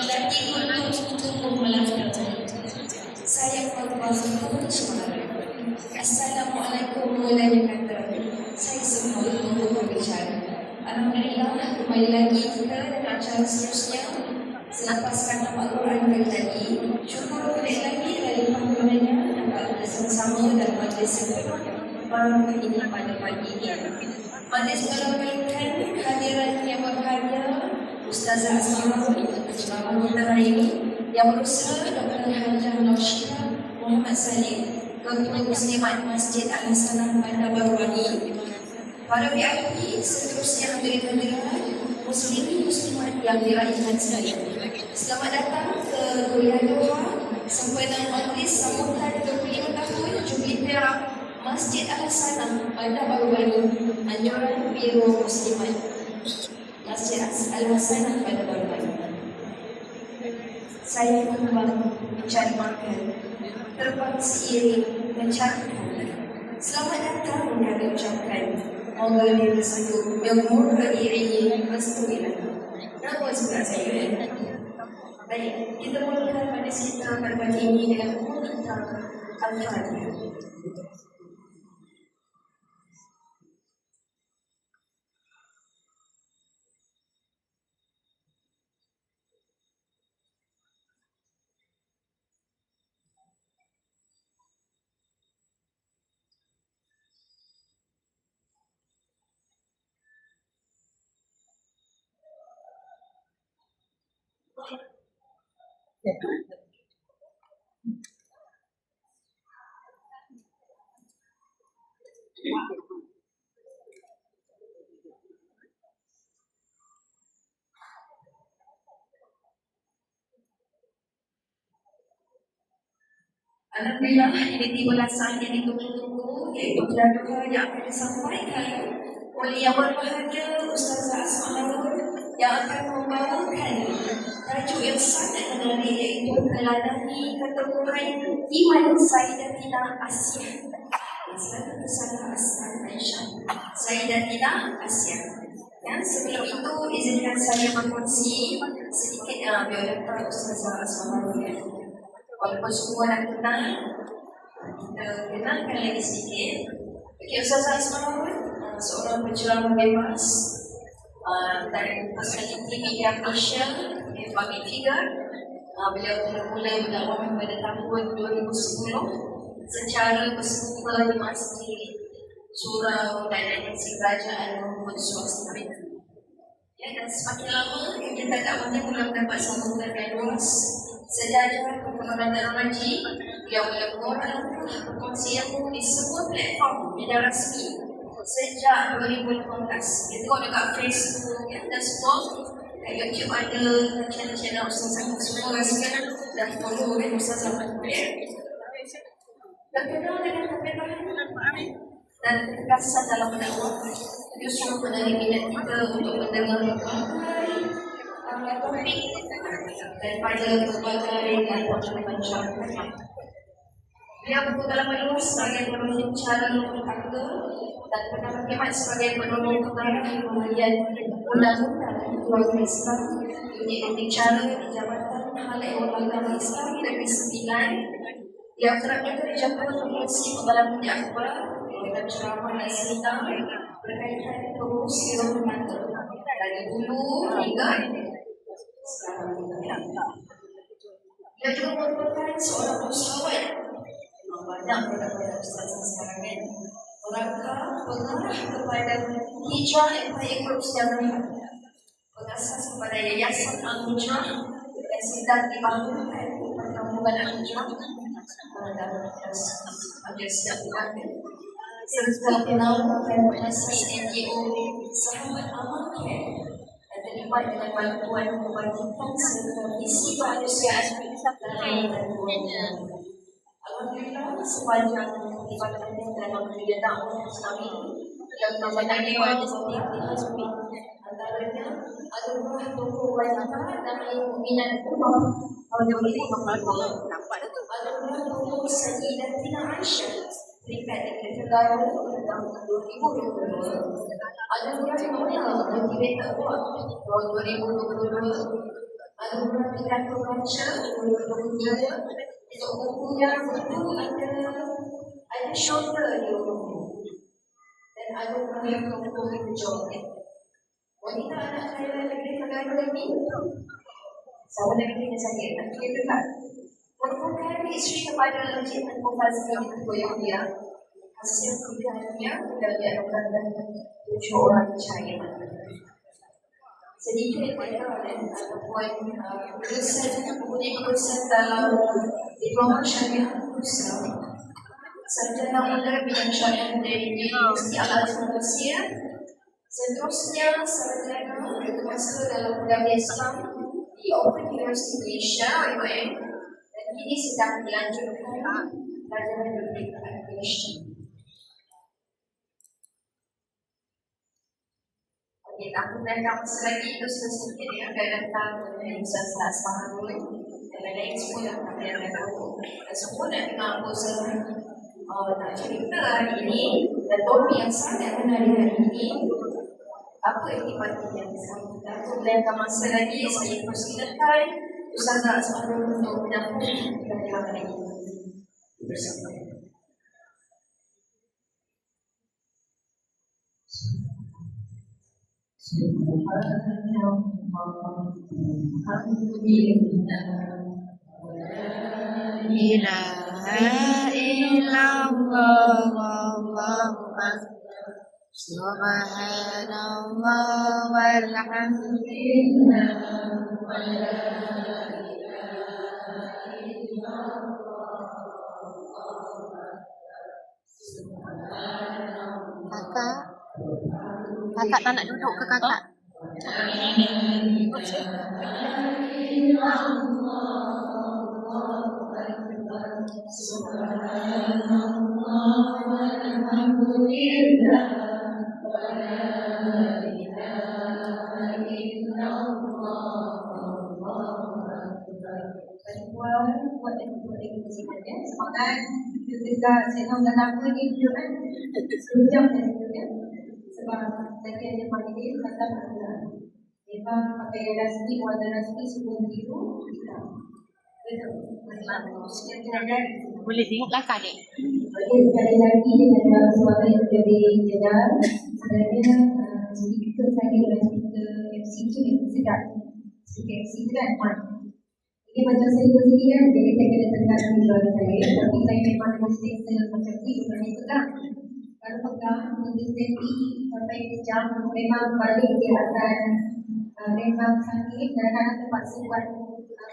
Melatih untuk melafalkan. Saya berpuasa Assalamualaikum warahmatullahi wabarakatuh. Saya semua untuk berbicara. Alhamdulillah, kembali lagi kita dengan acara seterusnya. Selepas kata Al-Quran dari tadi, syukur balik lagi dari panggilannya dapat bersama-sama dalam majlis yang penuh barakah ini pada pagi ini. Majlis merupakan kehadiran yang berbahagia Ustazah Asma'ul penceramah kita hari ini yang berusaha Dr. Hajah Naushira Muhammad Salim, Ketua Muslimat Masjid Al-Hasanah Bandar Baru Bani. Para VIP seterusnya hadirin-hadirat muslimin muslimat yang dirahmati sekalian. Selamat datang ke Kuliah Doha sempena majlis sambutan 25 tahun Jubli Perak Masjid Al-Hasanah Bandar Baru Bani, Anjuran Biro Muslimat Masjid Al-Hasanah Bandar Baru Bani. Saya kembali mencari makan, terbang seiring mencarikan. Selamat datang kami ucapkan. Moga diri satu yang moga dirinya restu ilahi. Nama sebelah saya. Baik, kita mulakan pada kita pada pagi ini dengan buku tentang Al-Fatihah. Alhamdulillah, ini tibalah saat yang ditunggu-tunggu, iaitu gelar doa yang akan disampaikan oleh yang berbahagia Ustazah Asma'ul yang akan membawakan tajuk yang sangat menarik, iaitu Teladani Keteguhan Iman Sayyidatina Asyah. Selalu kesalahan asal Aisyah Sayyidatina Asyah. Dan sebelum itu, izinkan saya berkongsi sedikit biodatar Ustazah Asma'ul. Walaupun semua dah kenal, kita kenalkan lagi sedikit. Okay, Ustazah Asma'ul seorang penceramah bebas dan personality media Malaysia, public figure. Beliau mula berdakwah pada tahun 2010 secara bersekutu di Masjid Surau dan Agensi Kerajaan maupun swasta. Ya, dan semakin lama kita dakwahnya mula mendapat sambutan yang luas. Sejajar perkembangan teknologi yang melakukan berkongsi ilmu di semua platform media rasmi sejak 2015. Kita tengok dekat Facebook dan semua, kat YouTube ada channel-channel Ustazah semua sekarang dah follow kan Ustazah terkenal dengan kebebasan dan ketegasan dalam berdakwah. Justru menarik minat kita untuk mendengar topik daripada berbagai macam. Dia berpengalaman luas sebagai penolong cara berharga dan pernah berkhidmat sebagai penolong pengarah pembahagian undang-undang keluarga Islam, unit cara di Jabatan Hal Ehwal Agama Islam Negeri Sembilan. Dia kerap juga dijangka berkongsi pengalaman di akhbar dengan ceramah dan cerita berkaitan pengurus di rumah dari dulu hingga sekarang. Dia juga merupakan seorang usahawan. Banyak produk-produk Ustazah sekarang kan merangka pengarah kepada Hijrah Empire Group Sejarah, pengasas kepada Yayasan Al-Hijrah yang sedang dibangunkan perkampungan Al-Hijrah dan Majlis Setiap serta penawar dan pengasas NGO Sahabat Amal Care dan terlibat dengan bantuan kebajikan serta misi kemanusiaan dalam bantuan. Alhamdulillah, sepanjang ibadatnya dalam dunia dakwah Islami yang menjadi wajib antaranya adalah tokoh wanita dan mukminat umar tahun 2015, adalah tokoh Sayyidatina Aisyah peringkat Negeri Tegaru tahun 2022, adalah motivator award tahun 2022, Lalu perhatikan pembaca, buku-bukunya. Untuk bukunya itu ada shoulder dia. Dan ada yang untuk joget. Wanita anak saya lagi negara ini, sama dengan kita sakit, tapi kita tak. Merupakan isteri kepada Encik Tengku Fazli Goyang dia, hasil pilihannya dan diadakan dan 7 orang percaya. Sedikit ataupun urusan dalam diploma syariah Islam. Sarjana muda bidang syariah dari Universiti Al-Azhar Malaysia. Seterusnya sarjana master dalam budaya Islam di Open University Malaysia (OUM) dan kini sedang dilanjutkan sarjana di Malaysia. Okey, aku dah selagi itu sedikit yang akan datang dari Ustaz Asmaul dan lain-lain semua yang akan tahu. Dan semua nak dengar aku nak cerita hari ini dan topik yang sangat menarik hari ini. Apa aktiviti yang bersama kita? Dalam masa lagi saya persilakan Ustaz Asmaul untuk menyampaikan pelajaran hari ini bersama. ilaha illallah wallahu akbar subhanallah walhamdulillah wa la ilaha illallah kakak tak nak duduk ke kakak? Semangat ketika saya tahu kenapa ni video kan sejam saya video sebab tadi ada panggil kata memang pakai rasmi warna rasmi semua biru hitam. Boleh tengok belakang ni. Okey, sekali lagi dengan suara yang dari Jeddah, sebenarnya speaker saya adalah speaker MCQ yang sedap. Speaker MCQ kan? Ini macam saya sendiri kan, jadi saya kena tekan di suara saya, tapi saya memang mesti macam ni, bukan itu kan? Kalau pegang, mesti steady sampai kejam, memang balik dia akan memang sakit dan kadang terpaksa buat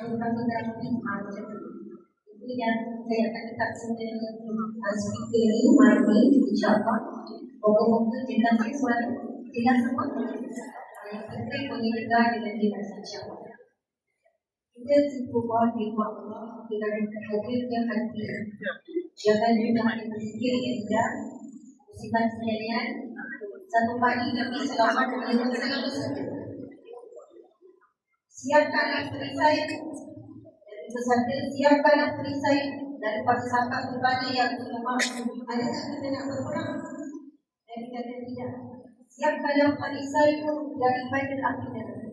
beberapa terapi macam tu. Itu yang saya akan letak semua speaker ni, mari insyaAllah. Moga-moga jelas suara, jelas semua. Yang penting boleh dengar dengan jelas insyaAllah. Kita cukup firman Allah dengan hadirnya hati. Jangan juga berfikir yang tidak. Musibah sekalian, satu pagi kami selamat dengan selalu saja. Siapkanlah perisai dan sesaja siapkanlah perisai daripada sahabat berbagai yang lemah. Adakah kita nak berperang? Dan kita tidak. Siapkanlah perisai daripada api neraka.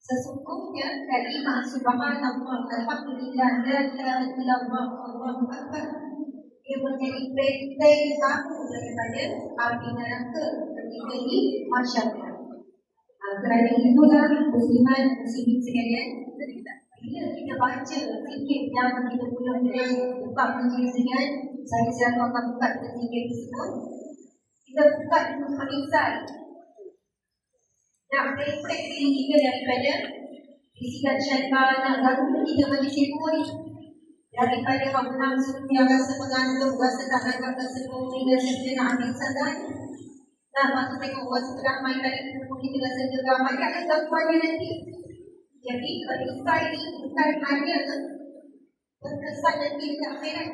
Sesungguhnya kalimah subhanallah alhamdulillah la ilaha illallah Allahu akbar ia menjadi benteng kamu daripada api neraka ketika di masyarakat. Kerana itulah muslimat muslimin sekalian, bila kita baca zikir yang kita boleh buka majlis dengan saya selalu akan buka zikir tersebut, kita buka dengan perisai nak reflek diri kita daripada bisikan syaitan nak ganggu kita bagi sibuk daripada hawa nafsu yang rasa mengantuk, rasa tak nak rasa boring, rasa kita nak ambil sadar. Nah, masa tengok rasa ramai kali kita rasa ramai kan ada gangguannya nanti. Jadi perisai ini bukan hanya berkesan nanti di akhirat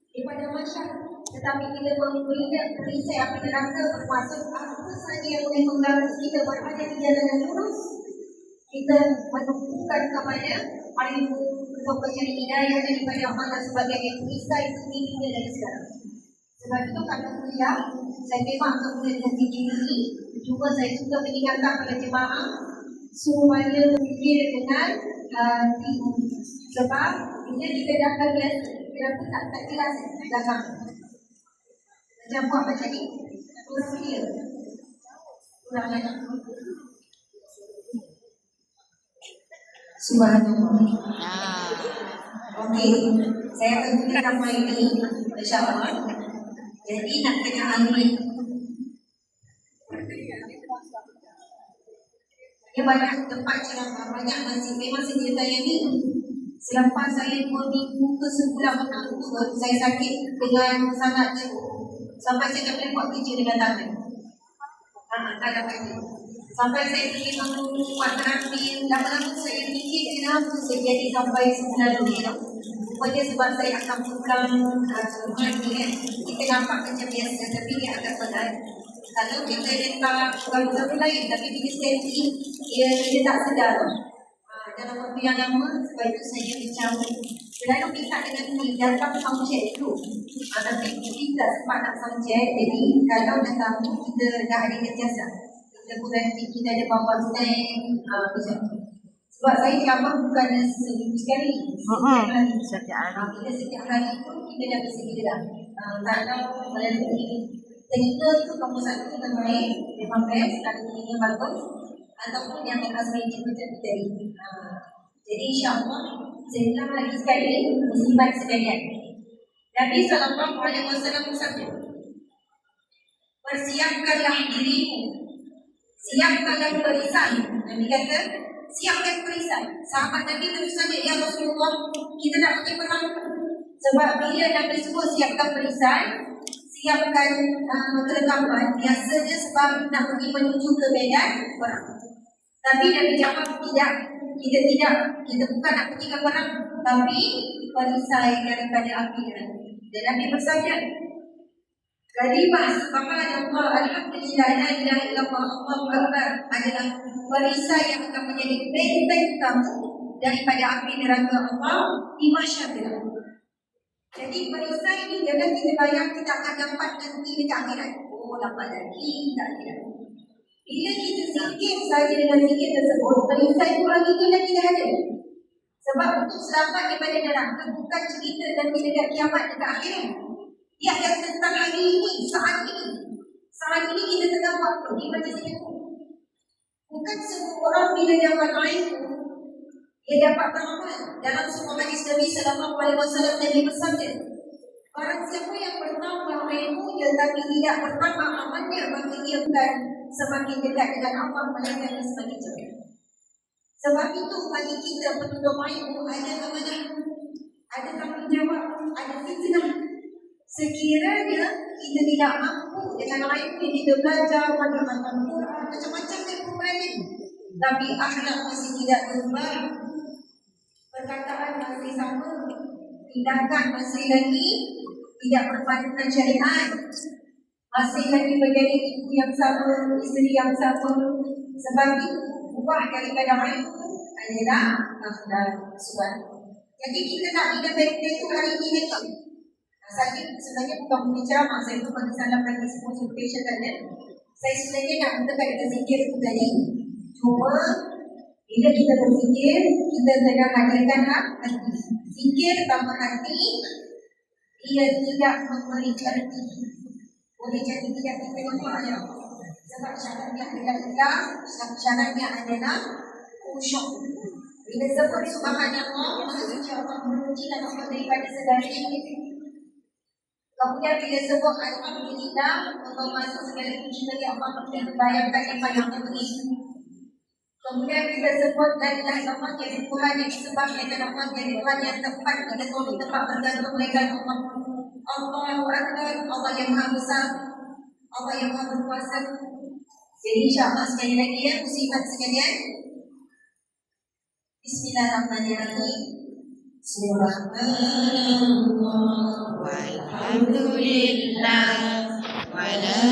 daripada masyarakat, tetapi kita melihat perisai api neraka bermaksud apa saja yang boleh mengganggu kita berada di jalan yang lurus. Kita menumpukan kepada ilmu untuk mencari hidayah daripada Allah sebagai perisai tingginya dari sekarang. Sebab itu kata kuliah, saya memang akan mulai dengan ini. Cuma saya suka mengingatkan pada jemaah supaya berfikir dengan hati. Sebab bila kita dah terbiasa, kenapa tak jelas belakang. Macam buat macam ni, kurang clear. Kurang lagi. Subhanallah. Ah. Okey, saya akan guna nama ini, insyaAllah. Jadi nak kena ambil. Dia banyak tempat ceramah, banyak masjid. Memang sedia saya ni. Selepas saya 2 minggu ke sebulan berturut-turut, saya sakit dengan sangat teruk. Sampai saya tak boleh buat kerja dengan tangan. Tak dapat kerja. Sampai saya pergi buat terapi, lama-lama saya fikir kenapa saya jadi sampai sebulan ni. Rupanya sebab saya akan pulang rumah ni kan. Kita nampak macam biasa, tapi dia agak berat. Kalau kita letak orang-orang lain, tapi bila setting, dia tak sedar. Dalam waktu yang lama, sebab itu saya macam selalu minta dengan ni, datang sound check dulu. Tapi kita tak sempat nak sound check, jadi kalau dah tahu, kita dah ada kejasa. Kita berhenti, kita ada bawa stand, macam tu. Sebab saya ceramah bukan seminggu sekali, setiap hari. Bila setiap hari tu, kita dah bisa gerak. Kalau melalui telinga tu, nombor 1 terbaik, memang best, kalau telinga bagus. Ataupun yang atas meja macam tadi. Jadi insyaAllah, saya ulang lagi sekali, muslimat sekalian. Nabi SAW bersabda, persiapkanlah dirimu, siapkanlah perisai. Nabi kata, siapkan perisai. Sahabat Nabi terus saja, ya Rasulullah, kita nak pergi perang. Sebab bila Nabi sebut siapkan perisai, siapkan kelengkapan, biasanya sebab nak pergi menuju ke medan perang. Tapi Nabi jawab, tidak, kita bukan nak pergi ke perang, tapi perisai daripada api neraka. Dan Nabi bersabda, kalimah subhanallah, alhamdulillah, la ilaha illallah, Allahu akbar adalah perisai yang akan menjadi benteng kamu daripada api neraka Allah di mahsyar kelak. Jadi perisai ini jangan kita bayang kita akan dapat nanti dekat akhirat. Oh, dapat lagi tak akhirat. Bila kita zikir saja dengan zikir tersebut, perisai kurang ini lagi dah ada. Sebab untuk selamat daripada neraka bukan cerita nanti dekat kiamat dekat akhirat. Dia akan tentang hari ini, saat ini. Saat ini kita tengah buat pergi majlis ilmu. Bukan semua orang bila dapat ilmu, dia dapat beramal. Dalam sebuah hadis Nabi SAW, Nabi bersabda, barang siapa yang bertambah ilmunya tapi tidak bertambah amalnya, maka dia bukan semakin dekat dengan Allah, melainkan semakin jauh. Sebab itu bagi kita penuntut ilmu ada amanah, ada tanggungjawab, ada fitnah. Sekiranya kita tidak mampu dengan ilmu yang kita belajar, macam-macam Quran, macam-macam ilmu, tapi akhlak masih tidak berubah, perkataan masih sama, tindakan masih lagi tidak berpadu dengan syariat, masih lagi menjadi ibu yang sama, isteri yang sama. Sebab itu ubah daripada ilmu adalah akhlak. Jadi kita nak bina benteng itu hari ini lagi. Saya sebenarnya bukan berbicara, saya tu bagi salam lagi consultation tadi. Saya sebenarnya nak menggunakan dengan zikir itu tadi. Cuma bila kita berzikir, kita tengah hadirkan hati. Zikir tanpa hati, ia tidak memberi arti. Boleh jadi tidak diterima. Sebab syaratnya adalah ikhlas, syaratnya adalah khusyuk. Bila sebut subhanallah, maksudnya Allah memujikan Allah daripada segala syirik. Kemudian bila sebut alhamdulillah, Allah masuk segala puji bagi Allah dan bayangkan yang paling terbaik. Kemudian kita sebut la ilaha illallah, jadi Tuhan yang disembah, yang terdapat, jadi Tuhan yang tepat, kita tahu tempat bergantung mereka Allah. Allahu Akbar, Allah yang maha besar, Allah yang maha berkuasa. Jadi insyaAllah sekali lagi ya, muslimat sekalian. Bismillahirrahmanirrahim. Subhanallah walhamdulillah wala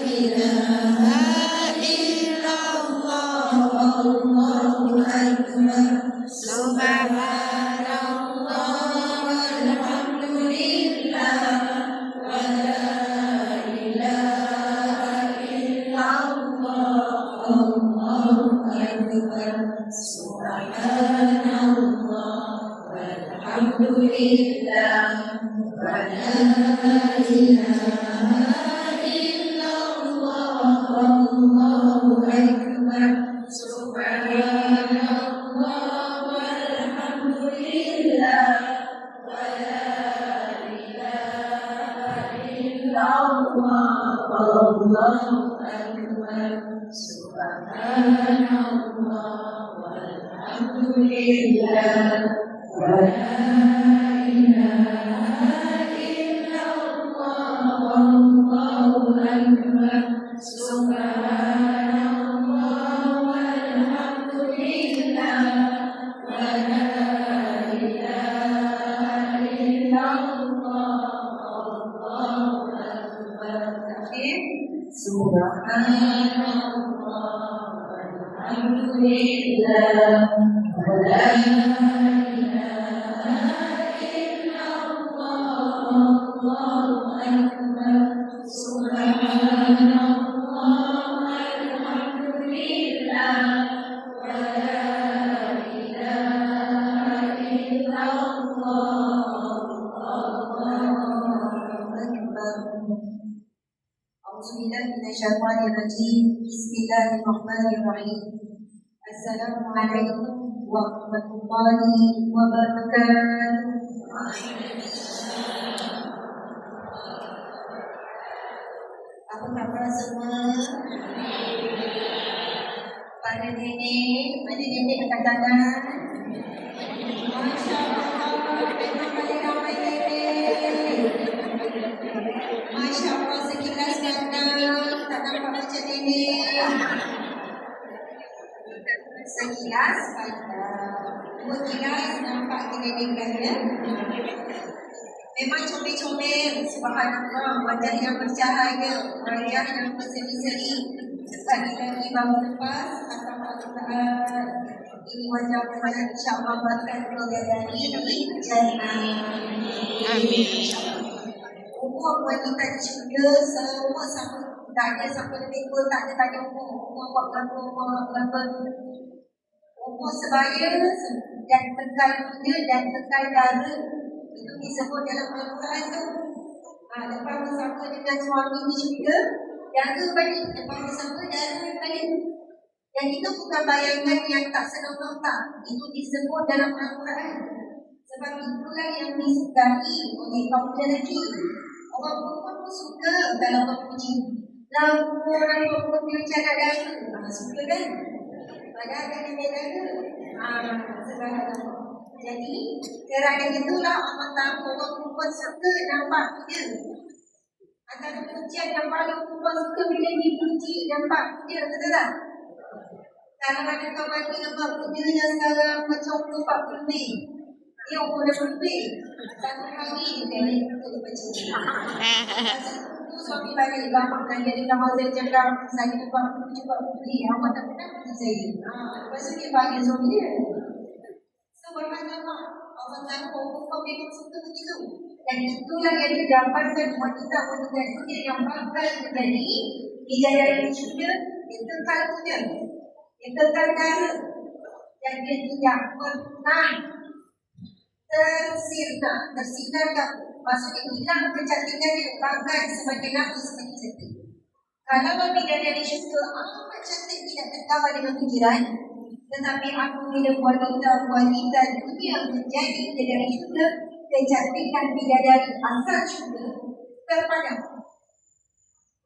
ilaha illallah Allahu Akbar. subhanallah walhamdulillah wala ilaha illallah Allahu Akbar. Alhamdulillah wa la ilaha illallah wallahu akbar subhanallah walhamdulillah wa la ilaha illallah wallahu akbar subhanallah walhamdulillah wa la ilaha illallah wallahu akbar subhanallah walhamdulillah wa la ilaha illallah wallahu akbar. Subhanallah walhamdulillah wa la ilaha illallah wallahu akbar subhanallah walhamdulillah wa la ilaha illallah wallahu akbar. Auzubillahi minasyaitonirrajim. Bismillahirrahmanirrahim. Assalamualaikum warahmatullahi wabarakatuh. Apa khabar semua? Pada nenek angkat tangan. Masya Allah, memang paling ramai nenek. Masya Allah, sekilas ganteng, tak nampak macam nenek. Sekilas ganteng, dua kilas nampak nenek ya. Memang comel-comel, subhanallah, wajah yang bercahaya, wajah yang berseri-seri. Lagi-lagi bangun lepas, Alhamdulillah. Ini wajah-wajah insyaAllah bakal bidadari jannah. Amin. Umur wanita di syurga semua sama. Tak ada siapa lebih tua, tak ada tanya umur. Umur berapa. Umur sebaya dan kekal dunia dan kekal darah. Itu disebut dalam Al-Quran tu. Lepas bersama dengan suami di syurga, darah balik. Lepas bersama darah balik. Dan itu bukan bayangan yang tak senonoh tak. Itu disebut dalam Al-Quran. Sebab itulah yang disukai oleh kaum lelaki. Orang perempuan pun suka dalam berpuji. Lagu orang perempuan dia macam nak darah. Suka kan? Padahal kan dia darah. Sebab jadi, kerana itulah Allah tahu orang perempuan suka nampak dia. Antara pujian yang paling perempuan suka bila dipuji nampak dia, betul tak? Kalau ada kawan kita nampak dia sekarang macam umur 40 lebih. Dia umur 20 lebih. Satu hari dia macam tu. Suami balik bapak dan dia dengar Hazal cakap saya lepas cuba beli awak tak pernah bagi saya. Lepas tu dia panggil suami dia. Subhanallah, Allah tahu kau memang suka begitu. Dan itulah yang didapatkan wanita-wanita dunia yang bakal menjadi bidadari syurga yang kekal dunia, yang kekal darah, dan dia tidak pernah tersinar. Maksudnya hilang kecantikan dia, bahkan sebagai nabi semakin cantik. Kalau bidadari syurga amat cantik tidak terkawal dengan fikiran. Tetapi apabila wanita dunia menjadi bidadari syurga, kecantikan bidadari asal syurga terpadam.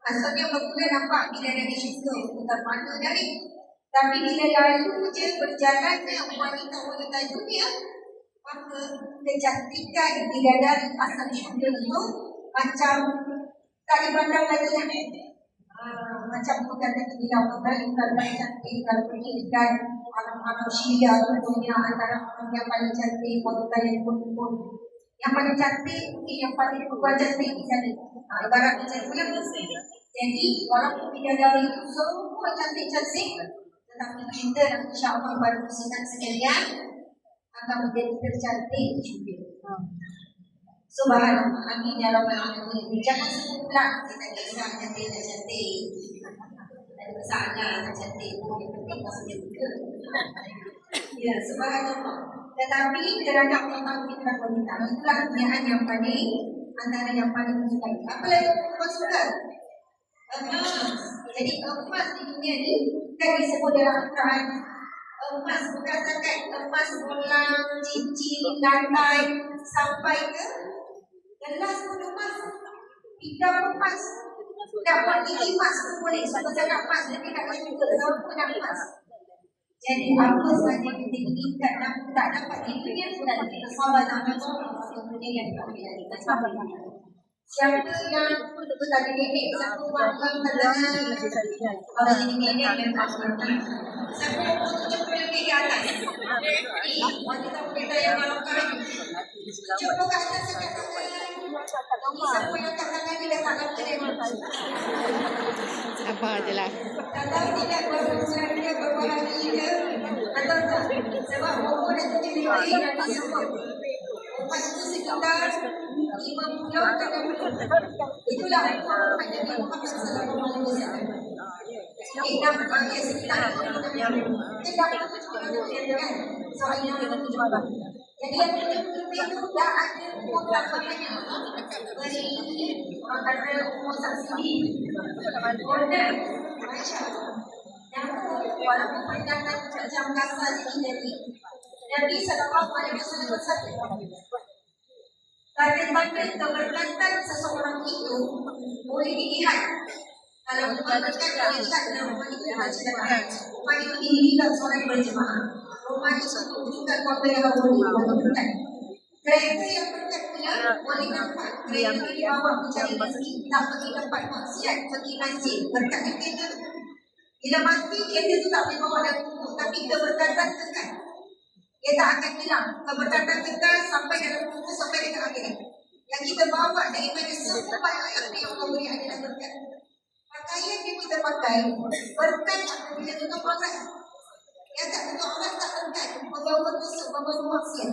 Maksudnya bermula nampak bidadari syurga terpada dari. Tapi bila lalu je berjalannya wanita-wanita dunia, maka kecantikan bidadari asal syurga itu macam tak dipandang lagi kan? Macam bukan lagi bilang kembali kalau cantik, kalau pergi dekat alam-alam Syria contohnya antara orang yang paling cantik, wanita yang pun yang paling cantik mungkin yang paling perempuan cantik di sana. Ibarat macam tu lah. Jadi orang bidadari itu semua cantik-cantik, tetapi kita insya-Allah pada muslimat sekalian akan menjadi tercantik juga. Subhanallah, amin ya rabbal alamin. Jangan sebut pula kita kisah cantik dan cantik. Ada masalah tak cantik pun yang penting maksudnya juga. Ya, subhanallah. Tetapi terhadap orang fitrah wanita, itulah niat yang paling antara yang paling disukai. Apa lagi perempuan suka? Emas. Jadi emas di dunia ni kan disebut dalam Al-Quran. Emas bukan setakat emas bolang, cincin, lantai sampai ke gelas pun emas, pinggan pun emas, dapat gigi emas pun boleh. Sebab cakap emas nanti nak juga semua pun emas. Jadi apa sahaja kita inginkan dan tak dapat di dunia dan kita sabar dan Allah kemudian yang kita sabar. Siapa yang tadi nenek satu makan kalangan kalau jadi nenek memang siapa umur 70 lebih ke atas wanita-wanita yang melakukan 70 ke atas sekat siapa yang kat tangan ni dah tak nak Sabar je lah. kalau tidak berbulan dia berbahagia dia atau tak sebab umur dah 70 lebih nanti semua umur itu sekitar 50 ke 60. Itulah umur Nabi Muhammad sallallahu alaihi wasallam. Kita berbahagia sekitar 50 tahun. Kita dapat kan soal yang kita. Jadi yang itu dah ada umur tambahannya. Beri orang kata umur saksi. Order. Masya-Allah. Dan walaupun pandangan jam kasar ini Nabi sallallahu alaihi wasallam bersabda, tanda-tanda keberkatan seseorang itu boleh dilihat. Kalau keberkatan boleh dilihat dalam rumah itu dibacakan. Rumah itu dihidupkan solat berjemaah. Rumah itu juga keluarga yang boleh berkat. Kereta yang berkat punya boleh nampak. Kereta dibawa mencari rezeki, tak pergi tempat maksiat, pergi masjid, berkat kereta. Bila mati, kereta itu tak boleh bawa dalam kubur, tapi keberkatan kekal. Dia tak akan hilang. Keberkatan kekal sampai dalam kubur, sampai dekat akhirat. Yang kita bawa daripada semua banyak yang Allah beri adalah berkat. Pakaian yang kita pakai berkat apabila tutup aurat. Yang tak tutup aurat tak berkat. Membawa tusuk, membawa maksiat.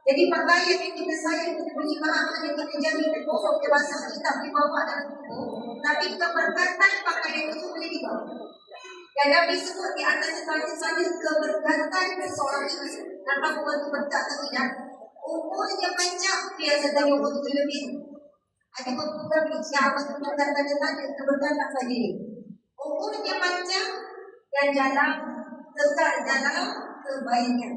Jadi pakaian yang kita sayang, kita beri bahan yang kita jamin untuk kita basah, kita boleh bawa dalam kubur. Tapi keberkatan pakaian itu boleh dibawa. Dan Nabi sebut di atas tanda-tanda keberkatan seseorang itu. Nampak membantu berkat atau tidak? Umurnya panjang, dia sedang umur 7 lebih. Ada beberapa bicara tentang tanda-tanda keberkatan saja ini. Umurnya panjang dan dalam kekal dalam kebaikan.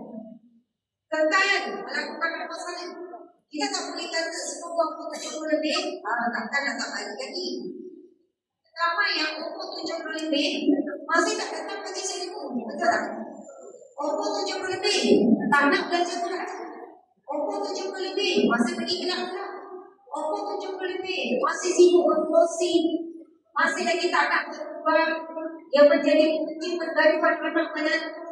Kekal melakukan apa saja. Kita tak boleh kata semua umur 70 lebih, takkan nak tak baik lagi. Ramai yang umur 70 lebih masih tak datang pergi cikgu, betul tak? Umur 70 lebih tak nak belajar Quran. Umur 70 lebih masih pergi gelap-gelap. Umur 70 lebih masih sibuk berkongsi, masih lagi tak nak berubah. Yang menjadi bukti pergaduhan anak menantu,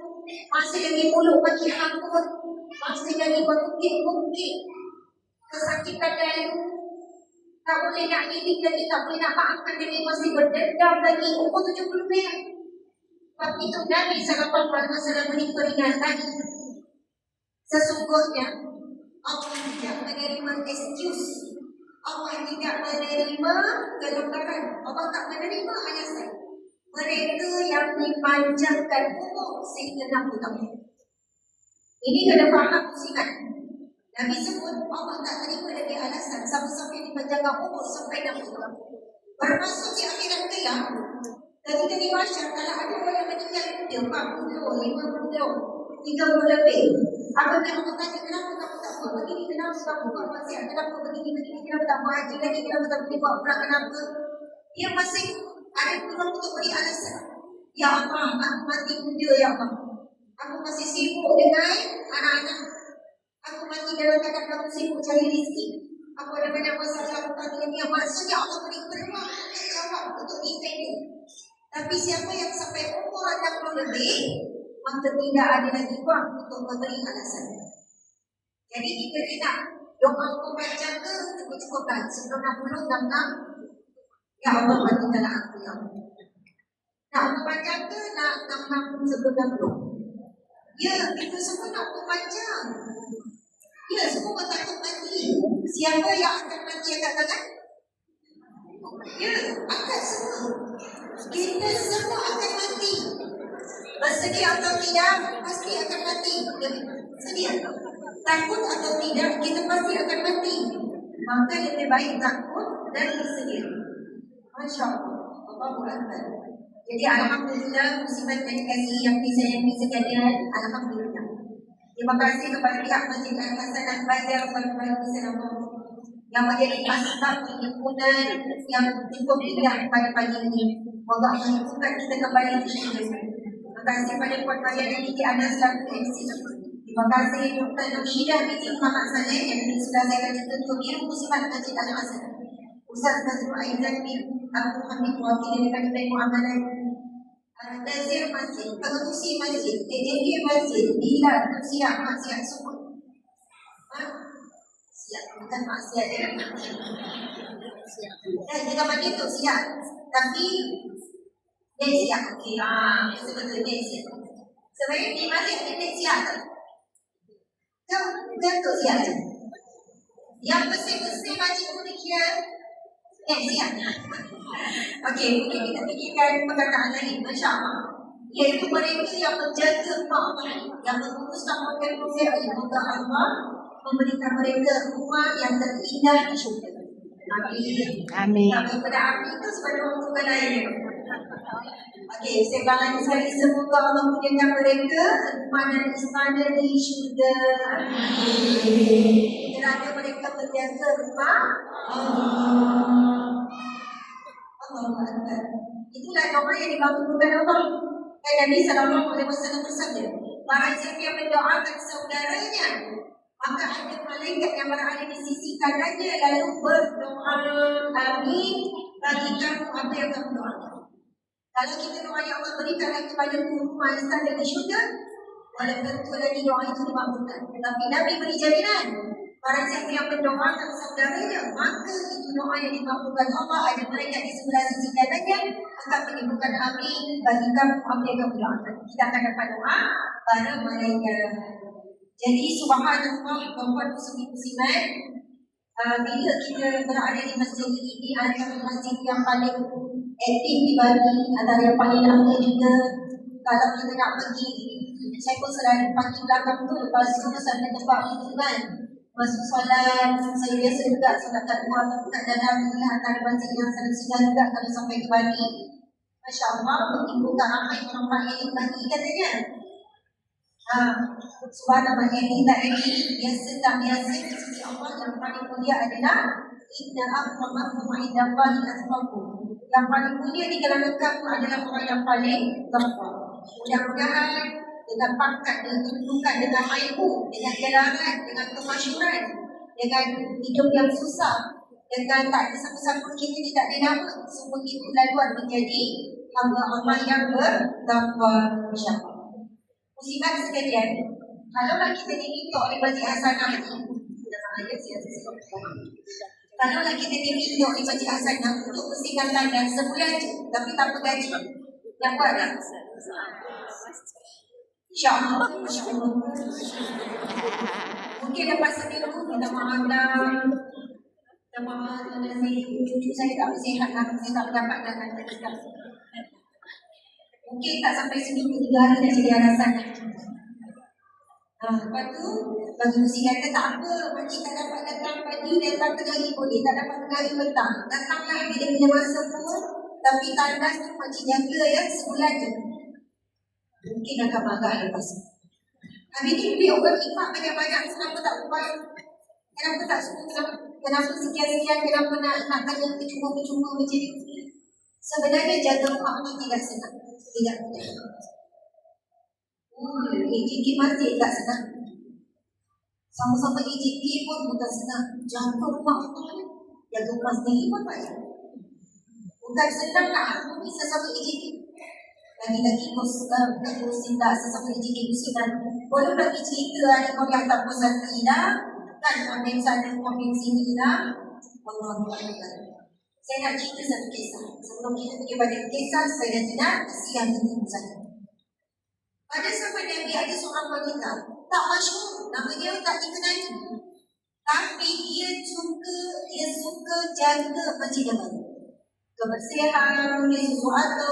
masih lagi mulut bagi angkut, masih lagi berukit-ukit kesakitan lalu. Tak boleh nak hidup lagi, tak boleh nak maafkan lagi, masih berdendam lagi. Umur 70 lebih. Sebab itu Nabi SAW beri peringatan. Sesungguhnya Allah tidak menerima excuse. Allah tidak menerima kelonggaran. Allah tak menerima alasan. Mereka yang dipanjangkan umur sehingga 60 tahun. Ini kena faham musikat. Nabi sebut Allah tak terima dari alasan sampai dipanjangkan umur sampai 60 tahun. Bermaksud di akhirat kelak, ketika di mahsyar kalau ada orang yang meninggal muda 40, 50, 30 lebih, apabila Allah tanya kenapa kamu tak buat begini, kenapa kamu buat maksiat, kenapa begini, kenapa tak buat haji lagi, kenapa tak pergi buat umrah, kenapa? Dia masih ada peluang untuk beri alasan. Ya Allah, aku mati muda ya Allah. Aku masih sibuk dengan anak-anak. Aku mati dalam keadaan aku sibuk cari rezeki. Aku ada banyak masalah bukan dengan dia. Maksudnya Allah beri peluang untuk jawab, untuk defend. Tapi siapa yang sampai umur 60 lebih, maka tidak ada lagi ruang untuk memberi alasan. Jadi kita tidak doa umur panjang ke cukup-cukupkan. Sebelum 60, 66. Ya Allah, bantukanlah aku ya Allah. Nak umur panjang ke nak 60 sebelum 60? Ya, itu semua nak umur panjang. Ya, semua takut mati. Siapa yang akan mati angkat tangan? Ya, angkat semua. Kita semua akan mati. Bersedia atau tidak, pasti akan mati. Sedia. Takut atau tidak, kita pasti akan mati. Maka lebih baik takut dan bersedia. Masya Allah. Allahu Akbar. Jadi alhamdulillah muslimat dan kasih yang disayangi sekalian, alhamdulillah. Terima kasih kepada pihak Masjid Al-Hasan Al-Badar Al-Badar yang menjadi asbab penghimpunan yang cukup indah pada pagi ini. Moga Allah menghimpunkan kita kembali di syurga. Terima kasih kepada Puan Maria dan Diki Anas selaku MC. Terima kasih Dr. Nursyida binti Muhammad Saleh yang sudah saya ketua Biru Muslimat Masjid Al-Hasan. Ustaz Nazrul Aizan bin Abu Hamid wakil dari Kami Muamalat Nazir Masjid, pengerusi masjid, DJG Masjid, Bila siap maksiat semua. Siap, bukan maksiat ya. Dan juga bagi itu siap, tapi dia siap. Okey, sebetulnya dia siap. Sebenarnya di masjid dia siap. Tentu siap. Yang bersih-bersih masjid pun dikira siap. Okey, mungkin kita fikirkan perkataan lain, Masya Allah. Iaitu mereka yang menjaga rumah Allah, yang menguruskan hotel-hotel ibadah Allah, memberikan mereka rumah yang terindah di syurga. Amin. Amin. Daripada api itu sebagai orang lain. Okey, saya bangga sekali semoga Allah kurniakan mereka rumah dan istana di syurga. Amin. Kerana mereka menjaga rumah Allah. Itulah doa yang dibangunkan Allah. Dan Nabi SAW bersabda, barang siapa yang mendoakan saudaranya, maka ada malaikat yang berada di sisi kanannya lalu berdoa, amin, bagi kamu apa yang kamu doakan. Kalau kita doa yang Allah berikan kepada rumah istana di syurga, walaupun tentu lagi doa itu dimakbulkan. Tapi Nabi beri jaminan, barang siapa yang mendoakan saudaranya, maka itu doa yang dimakbulkan Allah. Ada mereka di sebelah sisi kanannya akan menyebutkan amin bagi kamu apa yang kamu doakan. Kita akan dapat doa para malaikat. Jadi subhanallah, tuan-tuan muslimat, bila kita berada di masjid ini adalah masjid yang paling aktif di Bali, antara yang paling lama juga. Kalau kita nak pergi, saya pun selalu parking belakang tu, lepas tu sampai tempat itu kan, masuk solat. Saya biasa juga solat kat rumah atau kat dalam antara masjid yang selalu singgah juga kalau sampai ke Bali. Masya Allah, menimbulkan ramai orang yang Bali katanya. Subhanallah, yang kita ini biasa tak biasa di sisi Allah yang paling mulia adalah inna akramakum indallahi atqakum. Yang paling mulia di kalangan kamu adalah orang yang paling takwa. Mudah-mudahan dengan pangkat, dengan kedudukan, dengan ilmu, dengan gelaran, dengan kemasyhuran, dengan hidup yang susah, dengan tak ada siapa-siapa kita tidak ada nama, semua itu laluan menjadi hamba Allah yang bertakwa, insya-Allah. Muslimat sekalian, kalaulah kita diminta oleh Masjid Hasanah ini, kalaulah kita diminta oleh Masjid Hasanah untuk bersihkan tandan sebulan je, tapi tanpa gaji, yang buat tak? InsyaAllah. Mungkin lepas seminggu, minta maaf lah. Minta maaf kerana cucu saya tak bersihat lah, saya tak dapat datang ke kita. Mungkin tak sampai seminggu, 3 hari dah jadi alasan. Lepas tu, bagi mesti kata tak apa, makcik tak dapat datang pagi, datang tengah hari boleh, tak dapat tengah hari petang. Datanglah bila-bila masa pun, tapi tandas tu makcik jaga ya, sebulan je. Mungkin akan marah lepas. Habis ni beli orang ikhlas banyak-banyak, kenapa tak ubah? Kenapa tak suka? Kenapa sekian-sekian, kenapa nak tanya percuma-percuma macam ni? Sebenarnya jaga rumah ni tidak senang. Tidak mudah. EJK masjid tak senang. Sama-sama EJK pun bukan senang. Jaga rumah Allah, jaga rumah sendiri pun banyak. Bukan senang nak harmoni sesama EJK. Lagi-lagi kau cinta sesama EJK musliman. Boleh bagi cerita ada kau yang tak puas hati dah, kan komen sana, komen sini dah. Allah Akbar. Saya nak cerita satu kisah. Sebelum kita pergi pada kisah, saya tidak kesian tentang saya. Pada zaman Nabi ada seorang wanita, tak masyhur, nama dia tak dikenali. Tapi dia suka jaga masjid Nabi. Kebersihan, dia sesuatu.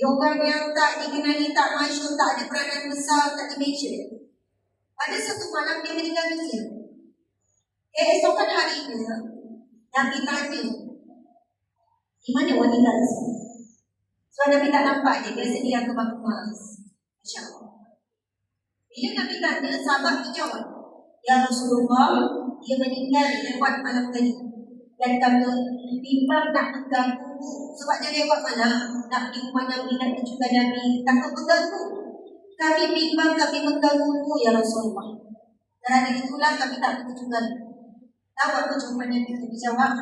Orang yang tak dikenali, tak masyhur, tak ada peranan besar, tak dimention. Pada satu malam dia meninggal dunia. Keesokan harinya, Nabi tanya, di mana wanita tersebut? Sebab Nabi tak nampak dia, biasa dia kemas-kemas. Masya Allah. Bila Nabi tanya, sahabat menjawab, Ya Rasulullah, dia meninggal lewat malam tadi. Dan kami bimbang nak mengganggu. Sebab dia lewat malam, nak pergi rumah Nabi, nak tunjukkan Nabi, takut mengganggu. Kami bimbang, kami mengganggu ya Rasulullah. Kerana itulah kami tak tunjukkan. Tahu apa jawapan Nabi itu dijawab?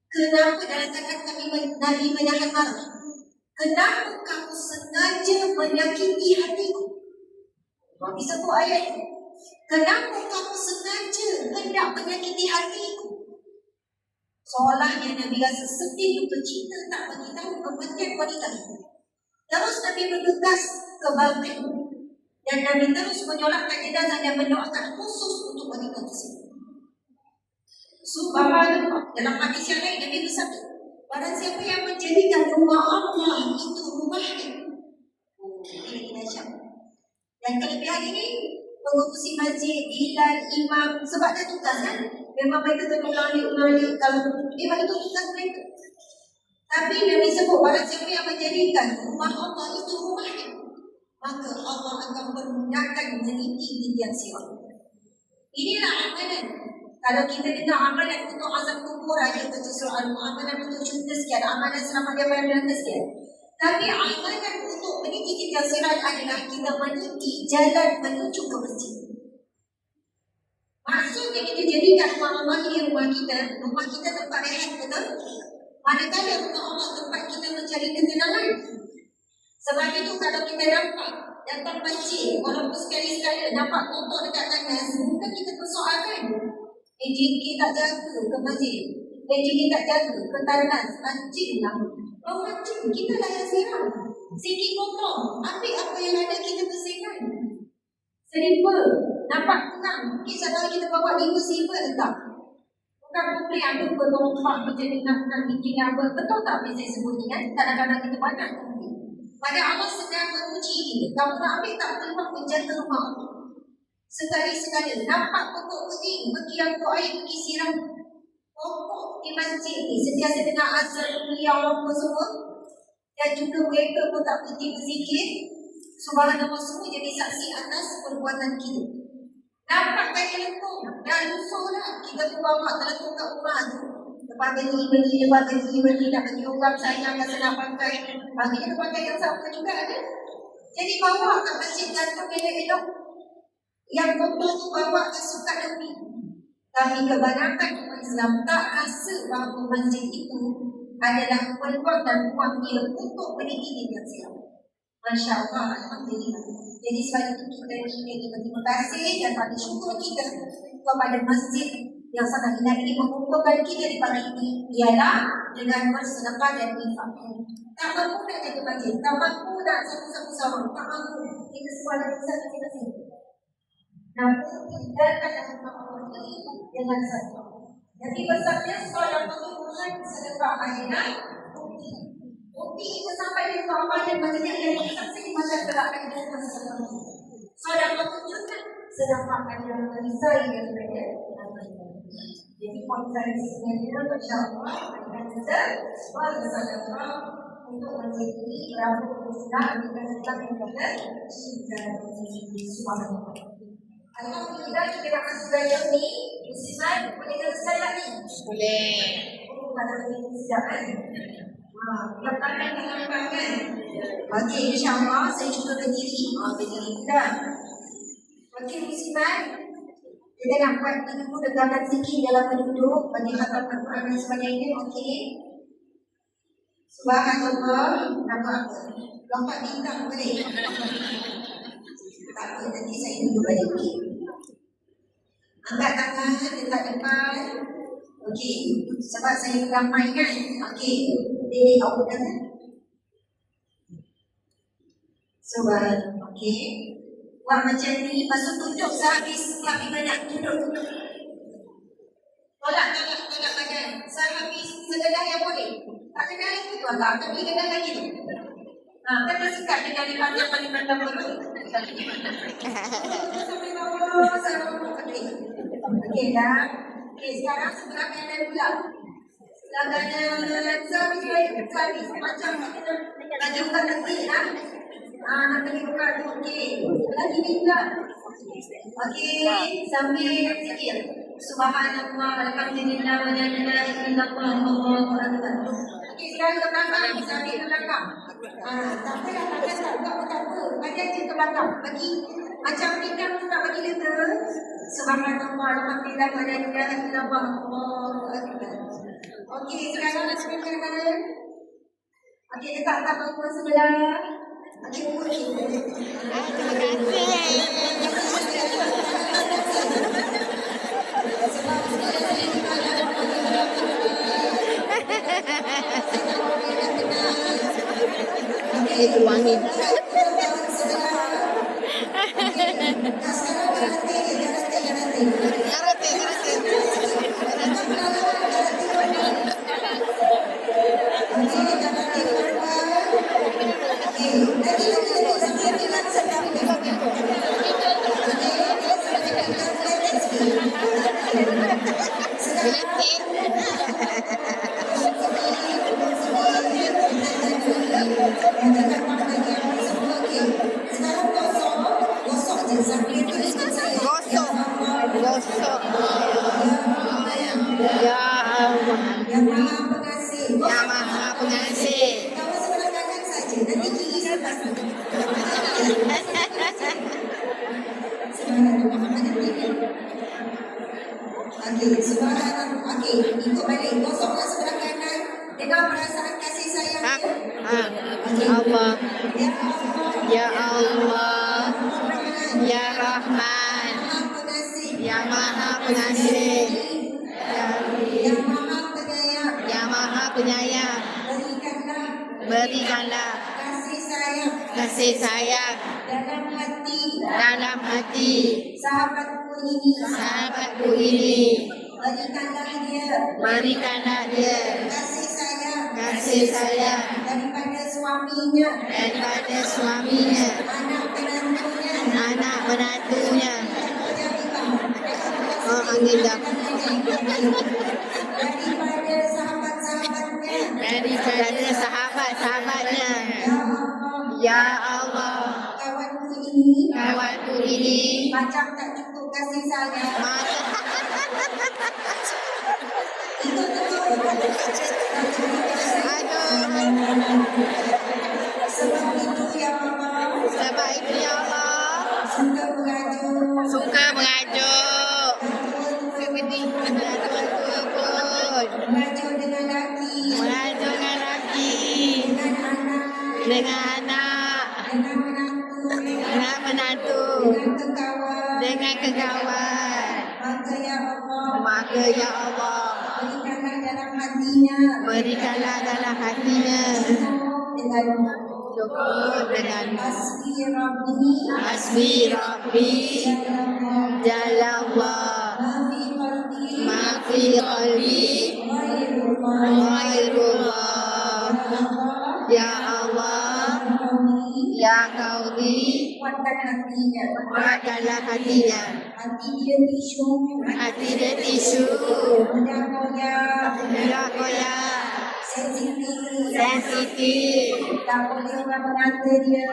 Kenapa dalam tangan kami Nabi menahan marah? Kenapa kamu sengaja menyakiti hatiku? Nabi sebut ayat itu. Kenapa kamu sengaja hendak menyakiti hatiku? Seolahnya Nabi rasa sedih duka cita tak beritahu kematian wanita itu. Terus Nabi bergegas ke Baqi dan Nabi terus menyolakkan jenazah dan mendoakan khusus untuk wanita tersebut. Subhanallah. Dalam hadis yang lain Nabi bersabda, barang siapa yang menjadikan rumah Allah itu rumahnya. Ini dahsyat. Dan kelebihan ini mengurusi masjid, hilal, imam, sebab dia tugas kan. Memang mereka kena ulang-alik kalau memang itu tugas mereka. Tapi Nabi sebut barang siapa yang menjadikan rumah Allah itu rumahnya, maka Allah akan memudahkan meniti titian sirat. Inilah amalan. Kalau kita dengar amalan untuk azab kubur ada baca surah Al-Mu'amalan untuk syurga sekian, amalan selamat dia pada neraka sekian. Tapi amalan untuk meniti titian sirat adalah kita meniti jalan menuju ke masjid. Maksudnya kita jadikan rumah Allah ini rumah kita tempat rehat, betul? Manakala rumah Allah tempat kita mencari ketenangan. Sebab itu kalau kita nampak datang masjid, walaupun sekali-sekala nampak kotor dekat tangan, bukan kita persoalkan. JK tak jaga ke masjid, JK tak jaga ke tandas, masjid lah. Oh masjid, kita lah yang siram. Sikit kotor, ambil apa yang ada kita bersihkan. Selipar, nampak kurang, mungkin satu kita bawa 5 silver letak. Bukan komplain ada berlompak menjadi nak bikin apa. Betul tak apa saya sebut ni kan? Kadang-kadang kita banyak komplain. Pada Allah sedang menguji kita. Kamu nak ambil tak terima menjaga rumah Allah. Sekali-sekala nampak pokok penting, pergi angkut air, pergi siram pokok di masjid ni. Sentiasa dengar azan kuliah apa semua. Dan juga mereka pun tak berhenti berzikir. Subhanallah, semua jadi saksi atas perbuatan kita. Nampak kaya lengkung, dah lusuh dah. Kita pun bawa terletak kat rumah tu. Lepas beli, nak bagi orang sayang rasa nak pakai. Akhirnya pakai yang sama juga kan. Jadi bawa kat masjid gantung elok-elok. Yang kotor tu bawa ke sukat Nabi. Kami kebanyakan umat Islam tak rasa bahawa masjid itu adalah peluang dan ruang dia untuk meniti dia siap. Masya Allah, Alhamdulillah. Jadi sebab itu kita berterima kasih dan pada syukur kita kepada masjid yang sangat indah ini mengumpulkan kita di pagi ini ialah dengan bersedekah dan infak. Tak mampu nak jaga masjid, tak mampu nak sapu-sapu sawah, tak mampu. Kita semua ada usaha masing-masing. Namun tinggalkan rumah Allah ini dengan sedekah. Jadi bersabda solat Tuhan sedekah adalah bukti kita sampai di rumah Allah dan masjid yang saksi di masa gerakan kita sedekah. Solat Tuhan sedekah adalah perisai yang berbeda. Jadi poin saya di sini adalah insya-Allah akan kita bersedekah untuk masjid ini berapa besar kita sedekah kepada Subhanallah. Alhamdulillah kita nak masuk belajar ni. Musliman boleh teruskan tak ni? Boleh. Oh, kalau ini sejak kan? Yang pandang terlambat kan? Okey, insyaAllah saya cuba berdiri. Berdiri pula. Okey, Musliman. Kita nak buat dulu degakan sikit dalam penduduk. Bagi khatam Al-Quran dan sebagainya. Okey. Subhanallah. Nampak apa? Lompat bintang boleh? Tak apa, nanti saya duduk balik. Angkat tangan dekat depan. Okey, sebab saya ramai kan. Okey, ini awak kan. Subhanallah. Okey. Buat macam ni, lepas tu duduk sehabis kami banyak duduk. Tolak badan. Sehabis segedah yang boleh. Tak kena lagi tu, tak beli gedah lagi tu. Kan masih kat dengan lipat yang paling rendah perut. Sampai bawah, okey. Okey dah. Okey, sekarang sebelah kanan pula. Sebelah kanan, servis. Macam lagi buka nanti lah. Nak pergi buka tu, okey. Sebelah kiri pula. Okey, sambil zikir. Subhanallah, alhamdulillah, wa la ilaha illallah, Allahu akbar. Okey, sekarang ke belakang, sambil ke belakang. Tak payah tangan tak buka pun tak apa. Bagi aja ke belakang. Bagi macam pinggang tu nak bagi lega. Subhanallah, alhamdulillah, wa la ilaha illallah, Allahu akbar. Okey, sekarang nak sambil ke kanan. Okey, letak tangan pun sebelah. Okey, push. Itu wangi. Gosok. Ya Allah. Yang Maha Pengasih. Yang Maha Pengasih. Kamu sebelah kanan saja. Nanti kiri selepas tu. Okey, subhanallah. Okey, ikut balik. Gosoklah sebelah kanan dengan perasaan kasih sayang dia. Allah. Ya Allah. Ya Allah. Rahman. Ya Rahman. Maha Pengasih. Yang Maha Pengasih. Yang Maha Penyayang. Yang Maha Penyayang. Berikanlah kasih sayang dalam hati sahabatku ini. Berikanlah dia kasih sayang daripada suaminya, anak menantunya, oh Anginda, daripada sahabat-sahabatnya. Ya Allah, kawanku ini macam tak cukup kasih sayang. Sebab itu ya Allah, suka mengajuk mengajuk dengan laki, dengan anak, dengan menantu, dengan kekawan. Maka ya Allah, berikanlah dalam hatinya cukup dengan hasbi Rabbi Jalallah ma fi qalbi ghairullah. Ya Allah, ya Qaudi, kuatkanlah hatinya. Hati dia tisu, mudah goyah, sensitif, tak boleh orang mengata dia.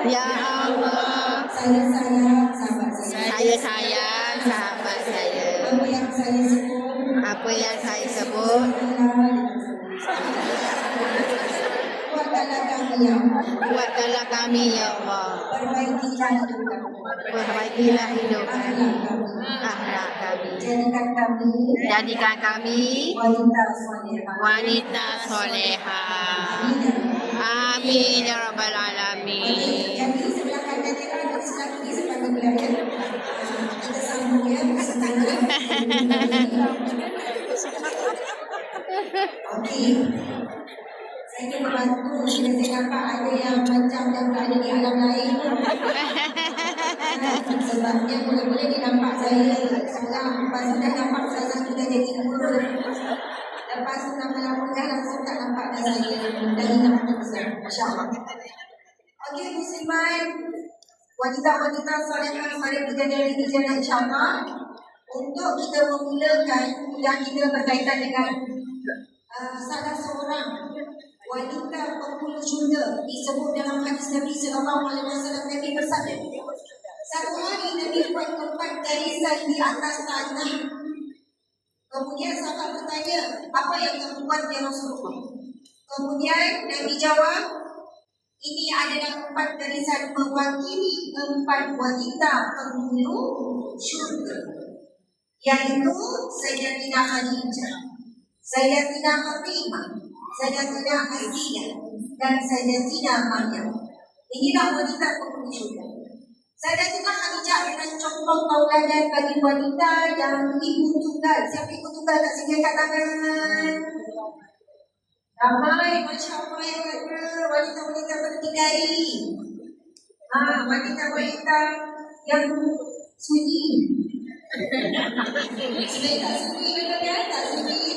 Ya Allah, saya sayang sahabat saya. Apa yang saya sebut, kuatkanlah kami ya Allah. Perbaikilah hidup kami, akhlak kami. Jadikan kami wanita soleha. Amin ya Rabbal Alamin. Jadi sebelah kanan dia kan ada sebelah kiri sebelah kanan. Kita sambung ya, kasih tangan. Okey. Saya cuba bantu bila saya nampak ada yang macam yang berada di alam lain. Sebab dia mula-mula dia nampak saya seorang, lepas tu dah nampak saya sudah jadi dua. Lepas tu lama-lama dah langsung tak nampak dah saya dari nampak besar. Masya Allah. Okey muslimat, wanita-wanita solehah soleh bidadari di jannah insya-Allah. Untuk kita memulakan kuliah kita berkaitan dengan salah seorang wanita penghulu syurga disebut dalam hadis Nabi sallallahu alaihi wasallam. Nabi bersabda, satu hari Nabi buat tempat garisan di atas tanah. Kemudian sahabat bertanya, apa yang kamu buat ya Rasulullah? Kemudian Nabi jawab, ini adalah tempat garisan mewakili 4 wanita penghulu syurga, yaitu Sayyidatina Khadijah, Sayyidatina Fatimah, Sayyidatina Aisyah, dan Sayyidatina Maryam. Inilah wanita penghulu syurga. Sayyidatina Khadijah adalah contoh tauladan bagi wanita yang ibu tunggal. Siapa ibu tunggal kat sini angkat tangan? Ramai, Masya Allah yang ada wanita-wanita berdikari. Wanita-wanita yang sunyi. Sebenarnya tak sunyi betul-betul,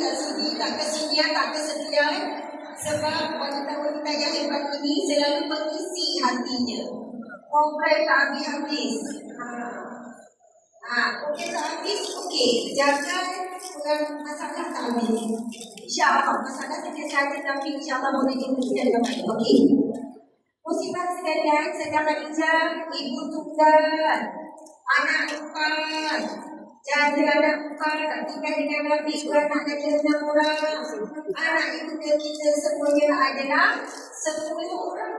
tak sunyi, tak kesinian, tak kesedihan. Sebab wanita-wanita yang hebat ini selalu mengisi hatinya. Komplain tak habis-habis. Okey tak habis, okey. Jangan kurang masalah tak habis. InsyaAllah masalah kita cari tapi insyaAllah boleh kita dapat. Okey. Musibah sekalian, Sayyidah Khadijah ibu tunggal, anak 4, jadi anak 4, tak tinggal dengan Nabi, anak ada 6 orang. Anak ibu kita semuanya adalah 10 orang.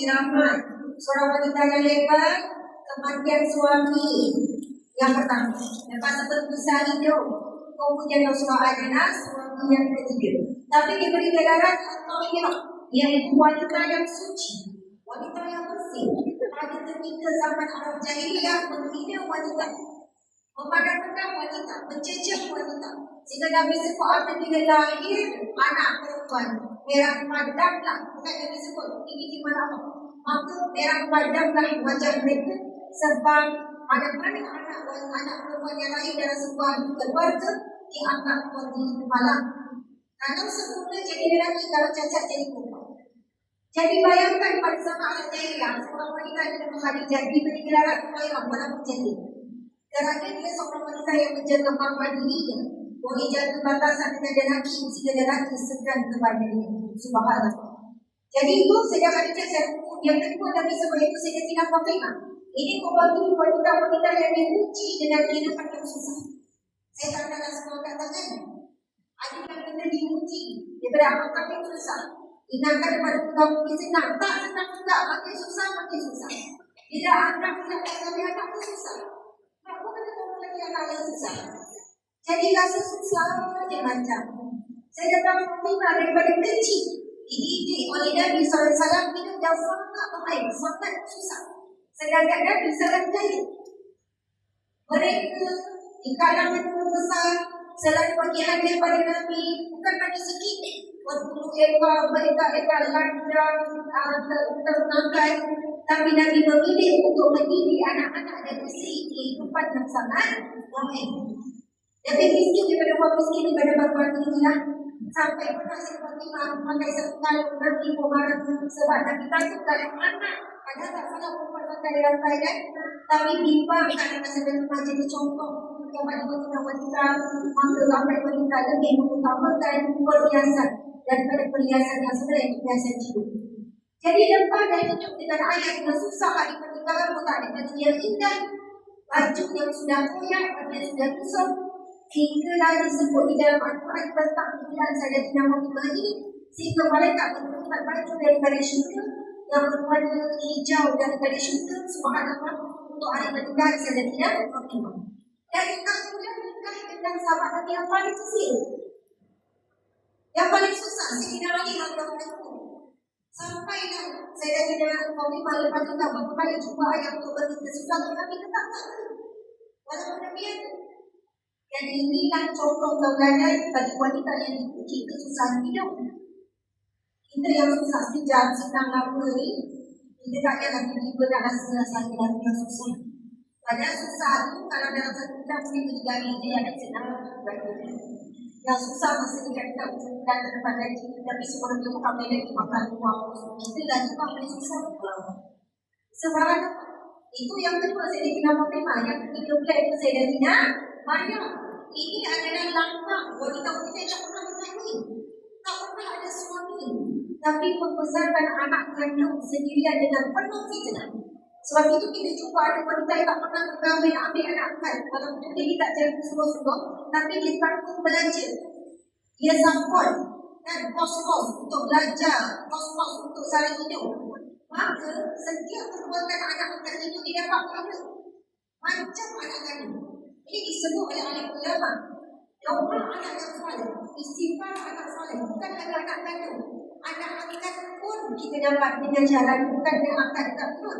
Ramai. Seorang wanita yang hebat, kematian suami yang pertama. Lepas itu berpisah hidup. Kemudian Rasulullah adalah suami yang ketiga. Tapi diberi gelar At-Tahirah, iaitu wanita yang suci, wanita yang bersih. Pada ketika zaman Arab Jahiliyah menghina wanita, memandang wanita, mencecah wanita. Sehingga Nabi sebut apabila lahir anak perempuan, merah padamlah. Bukan Nabi sebut, ini di mana apa? Maka merah padamlah wajah mereka. Sebab pada mana anak perempuan yang lahir dalam sebuah keluarga dianggap wanita malang. Kalau semula jadi lelaki, kalau cacat jadi perempuan. Jadi bayangkan pada zaman Arab Jahiliyah, seorang wanita yang Khadijah diberi gelar At-Tahirah walaupun jadi. Kerana dia seorang wanita yang menjaga marwah dirinya, boleh jaga batasan dengan lelaki sehingga lelaki segan kepada dia. Subhanallah. Jadi itu Sayyidah Khadijah yang kedua Nabi sebut itu Sayyidatina Fatimah. Ini mewakili wanita-wanita yang diuji dengan kehidupan yang susah. Saya tak nak semua katakan. Ada yang kita diuji daripada apa yang susah. Ingatkan daripada kita mungkin senang. Tak senang juga. Makin susah. Tidak anak tidak kami anak pun susah. Tak pun kena tahu lagi anak yang susah. Jadi rasa susah dia macam. Saya datang Fatimah daripada kecil dididik oleh Nabi SAW hidup yang sangat baik, sangat susah. Sedangkan Nabi SAW jahil. Mereka di kalangan besar selalu bagi hadiah pada Nabi, bukan hanya sedikit. Berpuluh ekor, ekor ladang, ternakai. Tapi Nabi memilih untuk mendidik anak-anak dan isi kehidupan yang sangat baik. Lebih miskin daripada orang miskin daripada batu-batu inilah. Sampai pernah Fatimah pakai satu kalung Nabi marah sebab Nabi takut kalau anak padahal tak salah perempuan pakai rantai kan, tapi bimbang kerana sebenarnya jadi contoh kepada wanita-wanita, maka ramai wanita lebih mengutamakan perhiasan daripada perhiasan yang sebenarnya perhiasan jiwa. Jadi lepas dah hidup dengan ayat yang susah hari pernikahan pun tak ada baju yang indah, baju yang sudah koyak, baju yang sudah kusut. Hinggalah disebut di dalam Al-Quran tentang pilihan Sayyidatina Fatimah ini, sehingga malaikat menurunkan baju daripada syurga yang berwarna hijau daripada syurga, subhanallah, untuk hari pernikahan Sayyidatina Fatimah. Dan kemudian nikah dengan sahabat Nabi yang paling kecil, yang paling susah, Sayyidina Ali radhiyallahu anhu. Sampailah Sayyidatina Fatimah lepas itu berapa kali jumpa ayat untuk berkata susah, tapi tetap tak walaupun Nabi ada. Dan inilah contoh tauladan bagi wanita yang diuji kesusahan hidup. Kita yang susah sejak senang lama ni, Kita tak ada lagi tiba nak rasa lagi yang susah. Padahal susah tu kalau dalam satu bulan mesti berjari dia ada senang bagi. Yang susah masa dekat kita dan ke depan lagi. Tapi sebelum itu kami lagi makan uang. Kita dah juga boleh susah. Sebarang itu yang kedua saya kena memang. Yang ketiga pula itu saya dah tidak banyak. Ini adalah langkah wanita kita yang tak pernah berkahwin. Tak pernah ada suami. Tapi membesarkan anak kandung sendirian dengan penuh fitnah. Sebab itu kita jumpa ada wanita yang tak pernah berkahwin ambil anak kan. Walaupun dia tak cari sungguh-sungguh, tapi dia takut belajar. Dia sangkut dan kos-kos untuk belajar, kos-kos untuk sara hidup. Maka setiap perbuatan anak angkat itu dia dapat pahala. Macam anak kandung. Ini disebut oleh anak ulama. Doa anak yang soleh, istighfar anak soleh, bukan hanya anak kandung. Anak angkat pun kita dapat dengan cara bukan dengan angkat dekat pun.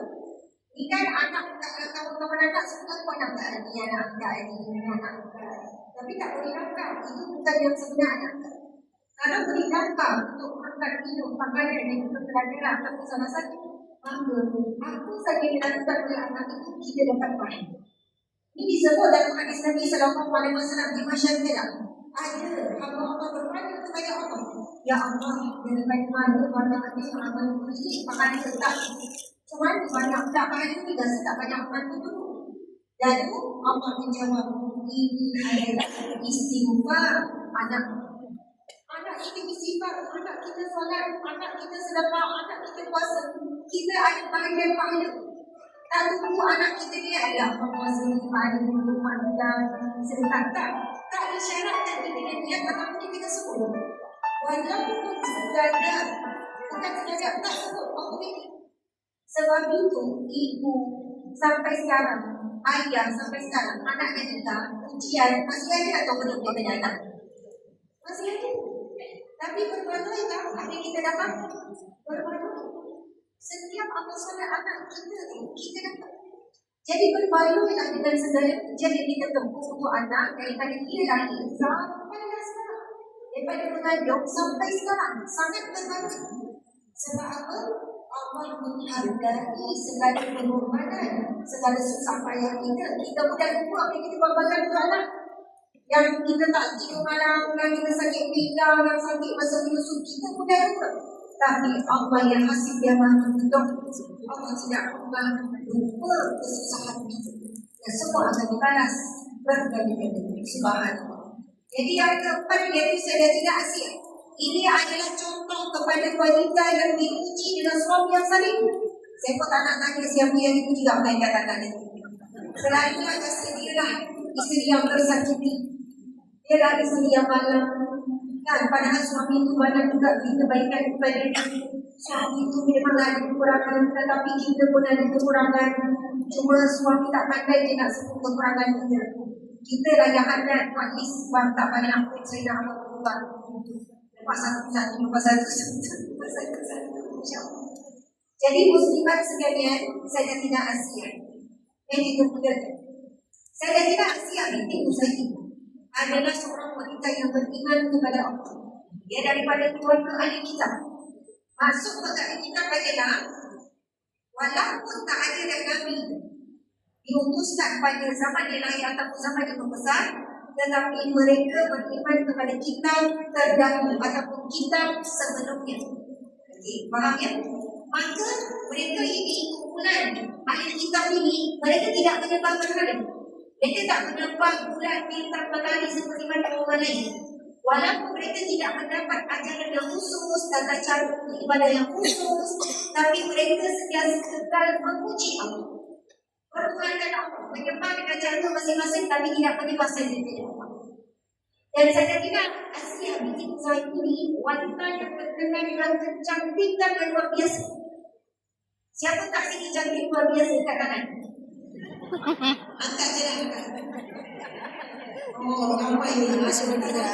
Ikan anak tak nak tahu kawan anak semua pun nak tak ada anak angkat ini, anak angkat. Tapi tak boleh angkat, itu bukan yang sebenar anak angkat. Kalau boleh angkat untuk angkat hidup, makanan dan juga pelajaran atau salah satu, maka aku saja yang dilakukan oleh anak itu kita dapat faham. Ini disebut dalam hadis Nabi Sallallahu Alaihi Wasallam di masyarakat. Ada hamba Allah bertanya kepada Allah, ya Allah, daripada mana hati amal ini pahala tetap. Cuma banyak tak pahala ini dan tak banyak amal itu. Lalu Allah menjawab, ini adalah istighfar anak. Anak kita istighfar, anak kita solat, anak kita sedekah, anak kita puasa. Kita ada bahagian pahala. Tak tunggu anak kita ni adalah puasa ni pada rumah dan sedekah tak. Tak ada syarat dan kita niat ataupun kita sebut. Walaupun sekadar bukan sekadar tak sebut Allah. Sebab itu ibu sampai sekarang, ayah sampai sekarang, anaknya kita ujian masih ada atau belum dia punya anak? Masih ada. Tapi berbaloi tak ada kita dapat berbaloi. Setiap amal solat anak kita tu kita dapat. Jadi berbaloilah dengan segala ujian yang kita tempuh untuk anak daripada dia lahir sampai sekarang. Daripada mengandung sampai sekarang sangat berbaloi. Sebab apa? Allah menghargai segala pengorbanan, segala susah payah kita. Kita bukan lupa apa kita korbankan untuk anak. Yang kita tak tidur malam, yang kita sakit pinggang, yang sakit masa menyusu, kita bukan lupa. Tapi Allah yang masih dia maha menolong. Allah tidak pernah lupa kesusahan kita. Dan semua akan dibalas berkali-kali. Subhanallah. Jadi yang keempat iaitu saya tidak asyik. Ini adalah contoh kepada wanita yang diuji dengan suami yang saling. Saya pun tak nak tanya siapa yang diuji tak melainkan anak-anak ini. Selain ada sendirilah isteri yang tersakiti. Dia ada isteri yang malam. Kan, padahal suami itu banyak juga beri kebaikan kepada suami itu memang ada kekurangan, tetapi kita pun ada kekurangan. Cuma suami tak pandai dia nak sebut kekurangan kita. Kita dah yang ada at least tak banyak pun saya nak amat berubah. Lepas satu-satu. Jadi muslimat sekalian, saya tidak Asia. Ini kemudian saya tidak Asia binti Usaid adalah seorang wanita yang beriman kepada Allah. Dia daripada keluarga ahli kitab. Masuk ke ahli kitab adalah walaupun tak ada dan Nabi diutuskan pada zaman dia lahir ataupun zaman dia membesar, tetapi mereka beriman kepada kitab terdahulu ataupun kitab sebelumnya. Okey, faham ya? Maka mereka ini kumpulan ahli kitab ini, mereka tidak menyembah berhala. Mereka tak menyembah bulan bintang matahari seperti mana orang lain. Walaupun mereka tidak mendapat ajaran yang khusus, tata cara ibadah yang khusus, tapi mereka sentiasa kekal memuji Allah, bertuhankan Allah, menyembah dengan cara masing-masing, tapi tidak menyembah sendiri Allah. Dan saya kira Asia binti Usaid ini wanita yang terkenal dengan kecantikan yang luar biasa. Siapa tak sini cantik luar biasa kat kanan? Angkat je lah, angkat. Oh, nampak ini masuk tidak.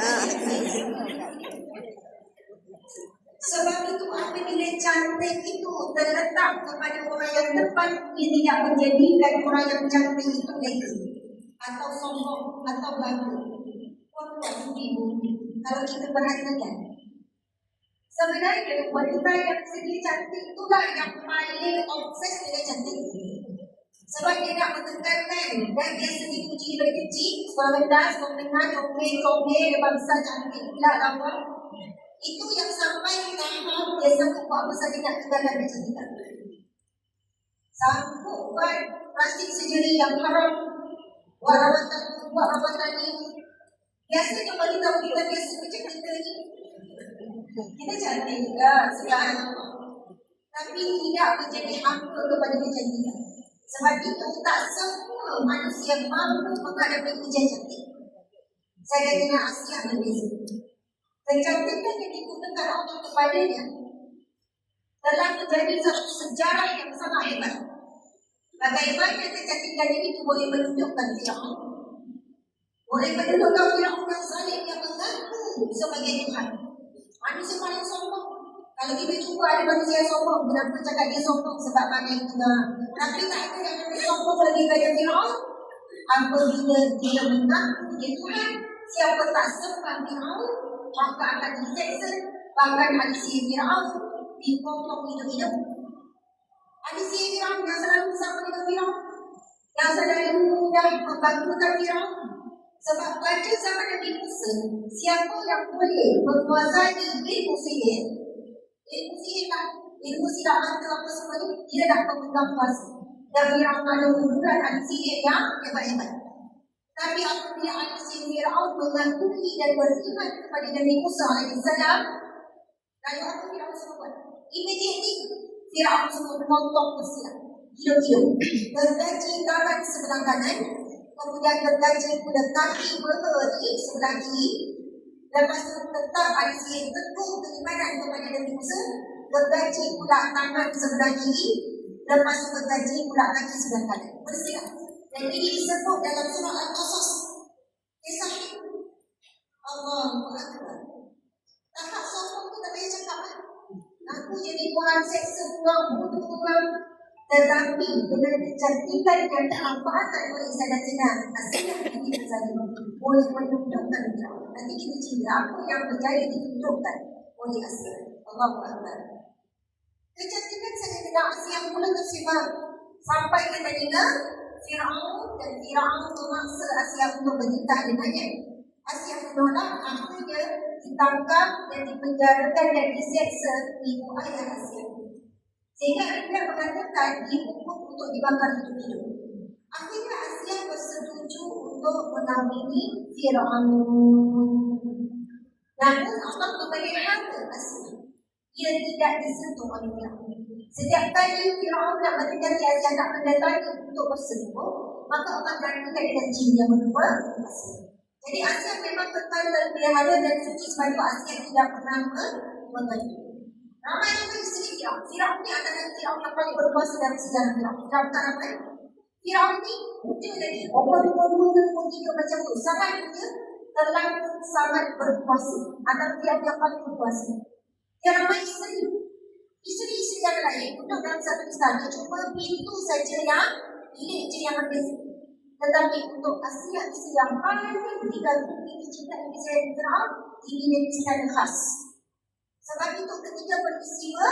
Sebab itu apabila cantik itu terletak kepada orang yang tepat, dia tidak menjadikan orang yang cantik itu lagi atau sombong atau bangga. Kalau kita perhatikan, Sebenarnya wanita yang segi cantik itulah yang paling obses dengan cantik. Sebab dia nak menekankan dan dia sendiri puji dari kecil, sekolah rendah, sekolah menengah, comel, dia bangsa cantik pula apa. Itu yang sampai tahap dia sanggup buat apa saja nak tinggalkan kecantikan. Sanggup buat plastik surgery yang haram, buat rawatan ini. Biasanya wanita-wanita biasa macam kita ni, kita cantik juga sekarang, tapi tidak menjadi hamba kepada kecantikan. Sebab itu tak semua manusia mampu menghadapi ujian cantik. Saya dengan Asia berbeza. Kecantikan yang digunakan Allah kepadanya telah menjadi satu sejarah yang sangat hebat. Bagaimana kecantikan ini boleh menunjukkan Fir'aun, boleh menunjukkan Fir'aun yang zalim yang mengaku sebagai Tuhan. Manusia paling sombong. Kalau kita jumpa ada manusia yang sombong, kenapa cakap dia sombong? Sebab mana itu tapi tak ada yang lebih sombong lagi pada Fir'aun. Apabila dia mengaku dia Tuhan, siapa tak sembah Fir'aun, maka akan diseksa. Bahkan hadis Fir'aun dipotong hidup-hidup. Hadis Fir'aun yang selalu bersama dengan Fir'aun, yang selalu mudah membantukan Fir'aun. Sebab pada zaman Nabi Musa, siapa yang boleh menguasai ilmu sihir, ilmu silat mata apa semua ni, dia dah pemegang kuasa. Dan Fir'aun ada hubungan ahli sihir yang hebat-hebat. Tapi apabila ahli sihir Fir'aun mengakui dan beriman kepada Nabi Musa AS, lalu apa Fir'aun semua buat? Immediately Fir'aun semua menonton bersiap hidup-hidup, bergaji tangan sebelah kanan, kemudian bergaji pula kaki berhenti sebelah kiri. Lepas itu tetap ahli sihir teguh keimanan kepada Nabi Musa, bergaji pula tangan sebelah kiri, lepas itu bergaji pula kaki sebelah kanan. Bersiap. Dan ini disebut dalam surah Al-Qasas. Kisah Allahu Akbar. Tahap sombong tu tak payah cakap kan? Aku jadi Tuhan seksa orang, bunuh orang. Tetapi dengan kecantikan yang dimanfaatkan oleh Sayyidatina Asiya ini terjadi boleh menunjukkan kita. Nanti kita cerita apa yang berjaya ditunjukkan oleh Asiya. Allahu Akbar. Kecantikan Sayyidatina Asiya mula tersebar sampai ke telinga Fir'aun, dan Fir'aun memaksa Asiya untuk bernikah dengannya. Asiya menolak, akhirnya ditangkap dan dipenjarakan dan diseksa ibu ayah Asiya. Sehingga dia mengatakan dihukum untuk dibakar hidup-hidup. Akhirnya Asiya bersetuju untuk mengawini Fir'aun. Namun Allah memberi harta Asiya. Ia tidak disentuh oleh Fir'aun. Setiap kali Fir'aun nak mendekati Asiya, nak mendatangi untuk bersentuh, maka Allah gantikan dengan jin yang berdua Asiya. Jadi Asiya memang tetap terpelihara dan suci sebab itu Asiya tidak pernah mengandung. Ramai juga isteri Fir'aun. Fir'aun ni adalah Fir'aun yang paling berkuasa dalam sejarah Fir'aun. Fir'aun tak ramai. Fir'aun ni muda lagi. Umur 23 macam tu. Sangat muda, terlalu sangat berkuasa. Adalah Fir'aun yang paling berkuasa. Dia ramai isteri. Isteri-isteri yang lain duduk dalam satu istana. Cuma pintu saja yang bilik je yang berbeza. Tetapi untuk Asiya, isteri yang paling digagumi, dicintai isteri Fir'aun, ini istana khas. Sebab itu ketika peristiwa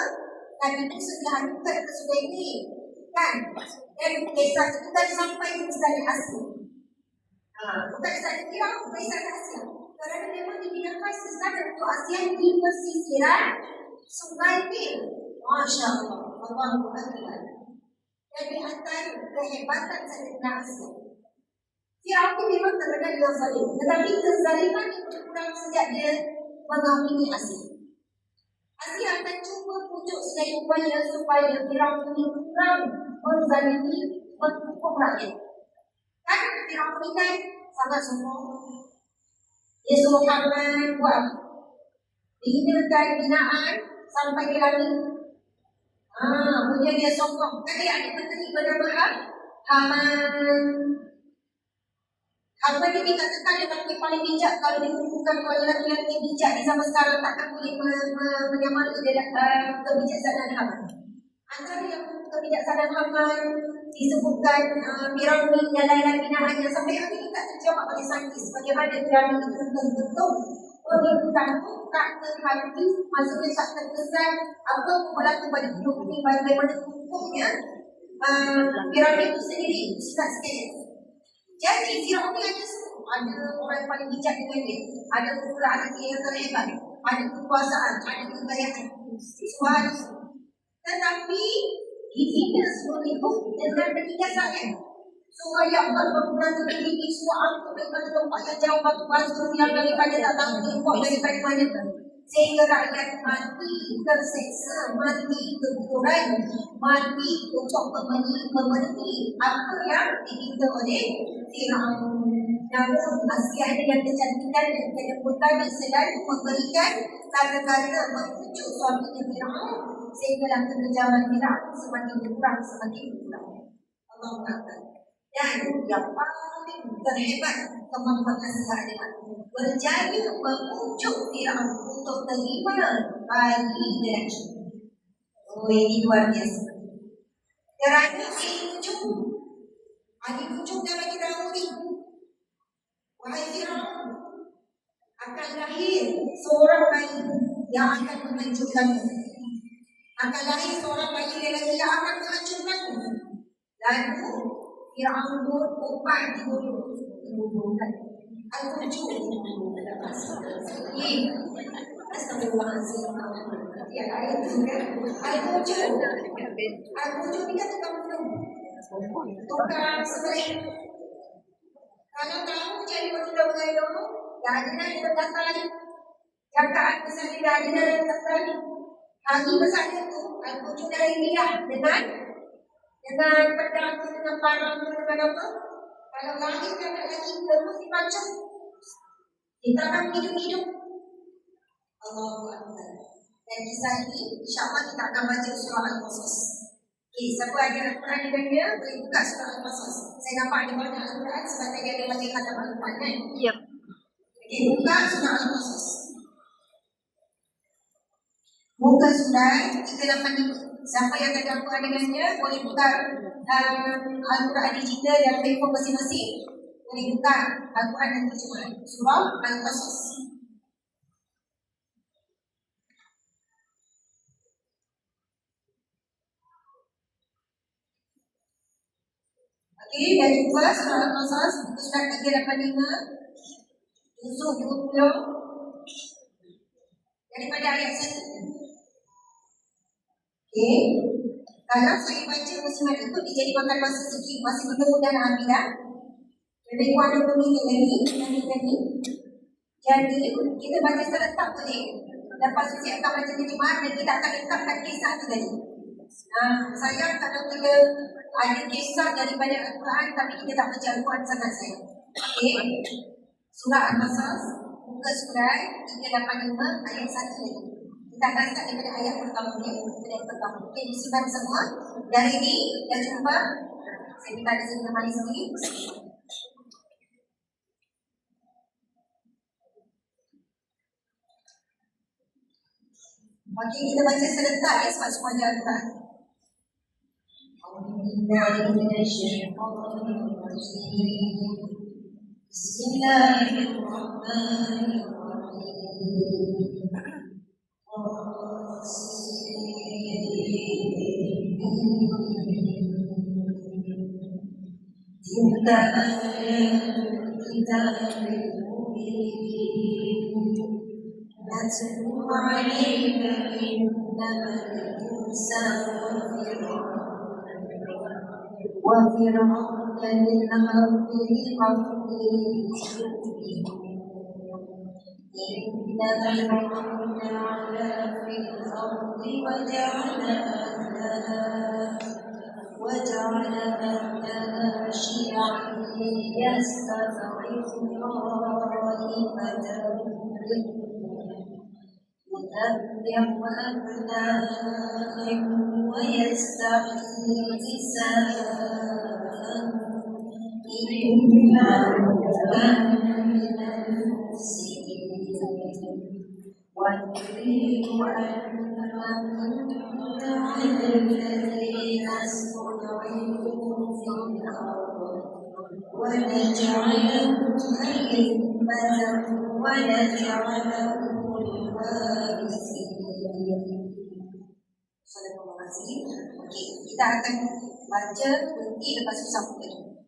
Nabi Musa dihantarkan ke sungai ini, kan? Dan kisah itu kan sampai ke istana Asiya. Bukan istana Fir'aun, bukan istana Asiya. Kerana memang diberikan istana untuk Asiya di pesisiran Sungai Nil. Masya Allah, Allahu Akbar. Dan di antara kehebatan Sayyidatina Asiya, Fir'aun itu memang terkenal dengan zalim, tetapi kezaliman itu berkurang sejak dia mengawini Asiya. Asiya akan cuba pujuk sedaya upaya supaya Fir'aun ini kurang menzalimi, menghukum rakyat. Kan Fir'aun ini kan sangat sombong. Dia suruh Haman buat dihinakan binaan sampai ke langit. Punya dia sombong. Kan dia ada menteri bernama Haman. Haman ini katakan dia paling bijak. Kalau dikumpulkan oleh lelaki-lelaki bijak di zaman sekarang, takkan boleh menyamai kebijaksanaan Haman. Antara yang kebijaksanaan Haman disebutkan piramid dan lain-lain binaan yang sampai hari ini tak terjawab oleh saintis. Bagaimana piramid itu terbentuk Pengikutku kata hati maksudnya tak terkesan apa yang berlaku pada hidup ini bagaimana hukumnya Firaun itu sendiri sifat sekalian. Jadi Firaun ni ada semua. Ada orang yang paling bijak dengan dia, ada pula anak yang terhebat, ada kekuasaan, ada kekayaan, semua ada. Tetapi dibina semua itu dengan ketidaksabaran. Supaya Allah membantu diri semua untuk daripada tempat yang jauh batu-batu yang daripada tak tahu import daripada mana. Sehingga rakyat mati terseksa, mati kekurangan, mati untuk memenuhi apa yang diminta oleh Firaun. Namun masih ada yang kecantikan dan kelembutan yang selalu memberikan kata-kata mempucuk suaminya Firaun, sehinggalah kekejaman Firaun semakin berkurang, semakin berkurang. Allah Akbar. Dan yang paling terhebat kemampuan nasihat dengan berjaya memujuk Firaun untuk terima bagi Najib. Oh, ini luar biasa. Kerana Ali pujuk dan bagi tahu ni, wahai Firaun, akan lahir seorang bayi yang akan menghancurkanmu. Akan lahir seorang bayi lelaki yang akan menghancurkanmu. Lalu Firaun berupah di gunung. Al-Pujuk. Astagfirullahaladzim. Ya, ayat itu kan. Al-Pujuk. Al-Pujuk ni kan tukang gunung. Tukang sebelah. Kalau tahu jadi wanita bergayung, dah ada dah yang berdaftar lagi. Jangkaan besar dia dah ada dah yang berdaftar lagi. Hari besar itu, Al-Pujuk dari Mirah dengan pedang tu, dengan parang tu, dengan apa? Kalau lahir kan tak lagi, terus dipacuk. Ditanam hidup-hidup. Allahu Akbar. Dan kisah ini, insyaAllah kita akan baca surah Al-Qasas. Okay, siapa ada Al-Quran dengan dia, boleh buka surah Al-Qasas. Saya nampak ada banyak Al-Quran sebab tadi ada baca khatam Al-Quran kan? Yep. Okay, buka surah Al-Qasas. Muka surah 385. Siapa yang tak ada Al-Quran dengannya boleh buka Al-Quran digital dan telefon masing-masing. Boleh buka Al-Quran dan terjemahan surah Al-Qasas. Okey, dah jumpa surah Al-Qasas surah 385 juzuk 20 daripada ayat 1. Okey. Kalau saya baca musimat itu, dia jadi makan masa sikit, masih kita mudah nak ambil dah. Lebih kurang 20 minit lagi. Jadi, kita baca serentak boleh. Lepas tu saya akan baca terjemahan dan kita akan letakkan kisah tu tadi. Sayang kalau kita ada kisah daripada Al-Quran tapi kita tak baca Al-Quran sangat sayang. Okey. Surah Al-Qasas, muka surah 385 ayat 1 lagi. Kita akan start daripada ayat pertama ni. Okey, disimpan semua. Dari ini, dah jumpa. Saya minta ada sini kembali sendiri. Okey, kita baca serentak ya sebab semua ada Al-Quran. وفرعون ذي الأرض إن فرعون علا في الأرض وجعل أهلها شيعا يستضعف طائفة يذبح أبناءهم ويستحيي نساءهم إنه كان من المفسدين ويريد أن نمن على الذين استضعفوا في الأرض ونجعله أئمة ونجعلهم الوارثين. Okey, kita akan baca berhenti lepas tu sambung lagi.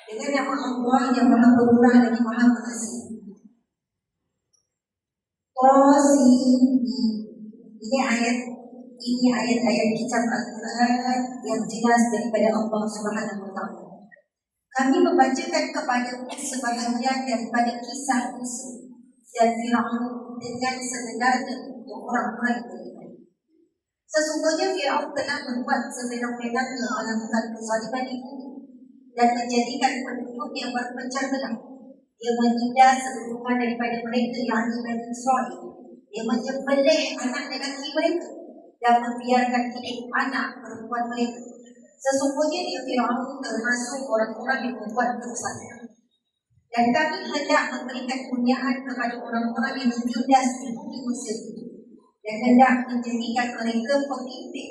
Dengan nama Allah yang Maha Pemurah lagi Maha Pengasih. Ini ayat-ayat kitab Al-Quran yang jelas daripada Allah Subhanahu Wa Taala. Kami membacakan kepadamu sebahagian daripada kisah Musa dan Firaun dengan sebenarnya untuk orang-orang yang beriman. Sesungguhnya Firaun telah membuat sebenarnya melakukan kezaliman di bumi dan menjadikan penduduk yang berpecah belah. Ia menindas seluruhan daripada mereka yang Bani Israel. Ia menyembelih anak lelaki mereka dan membiarkan hidup anak perempuan mereka. Sesungguhnya dia Firaun termasuk orang-orang yang membuat kerusakan. Dan kami hendak memberikan kemuliaan kepada orang-orang yang ditindas di bumi Mesir itu, dan hendak menjadikan mereka pemimpin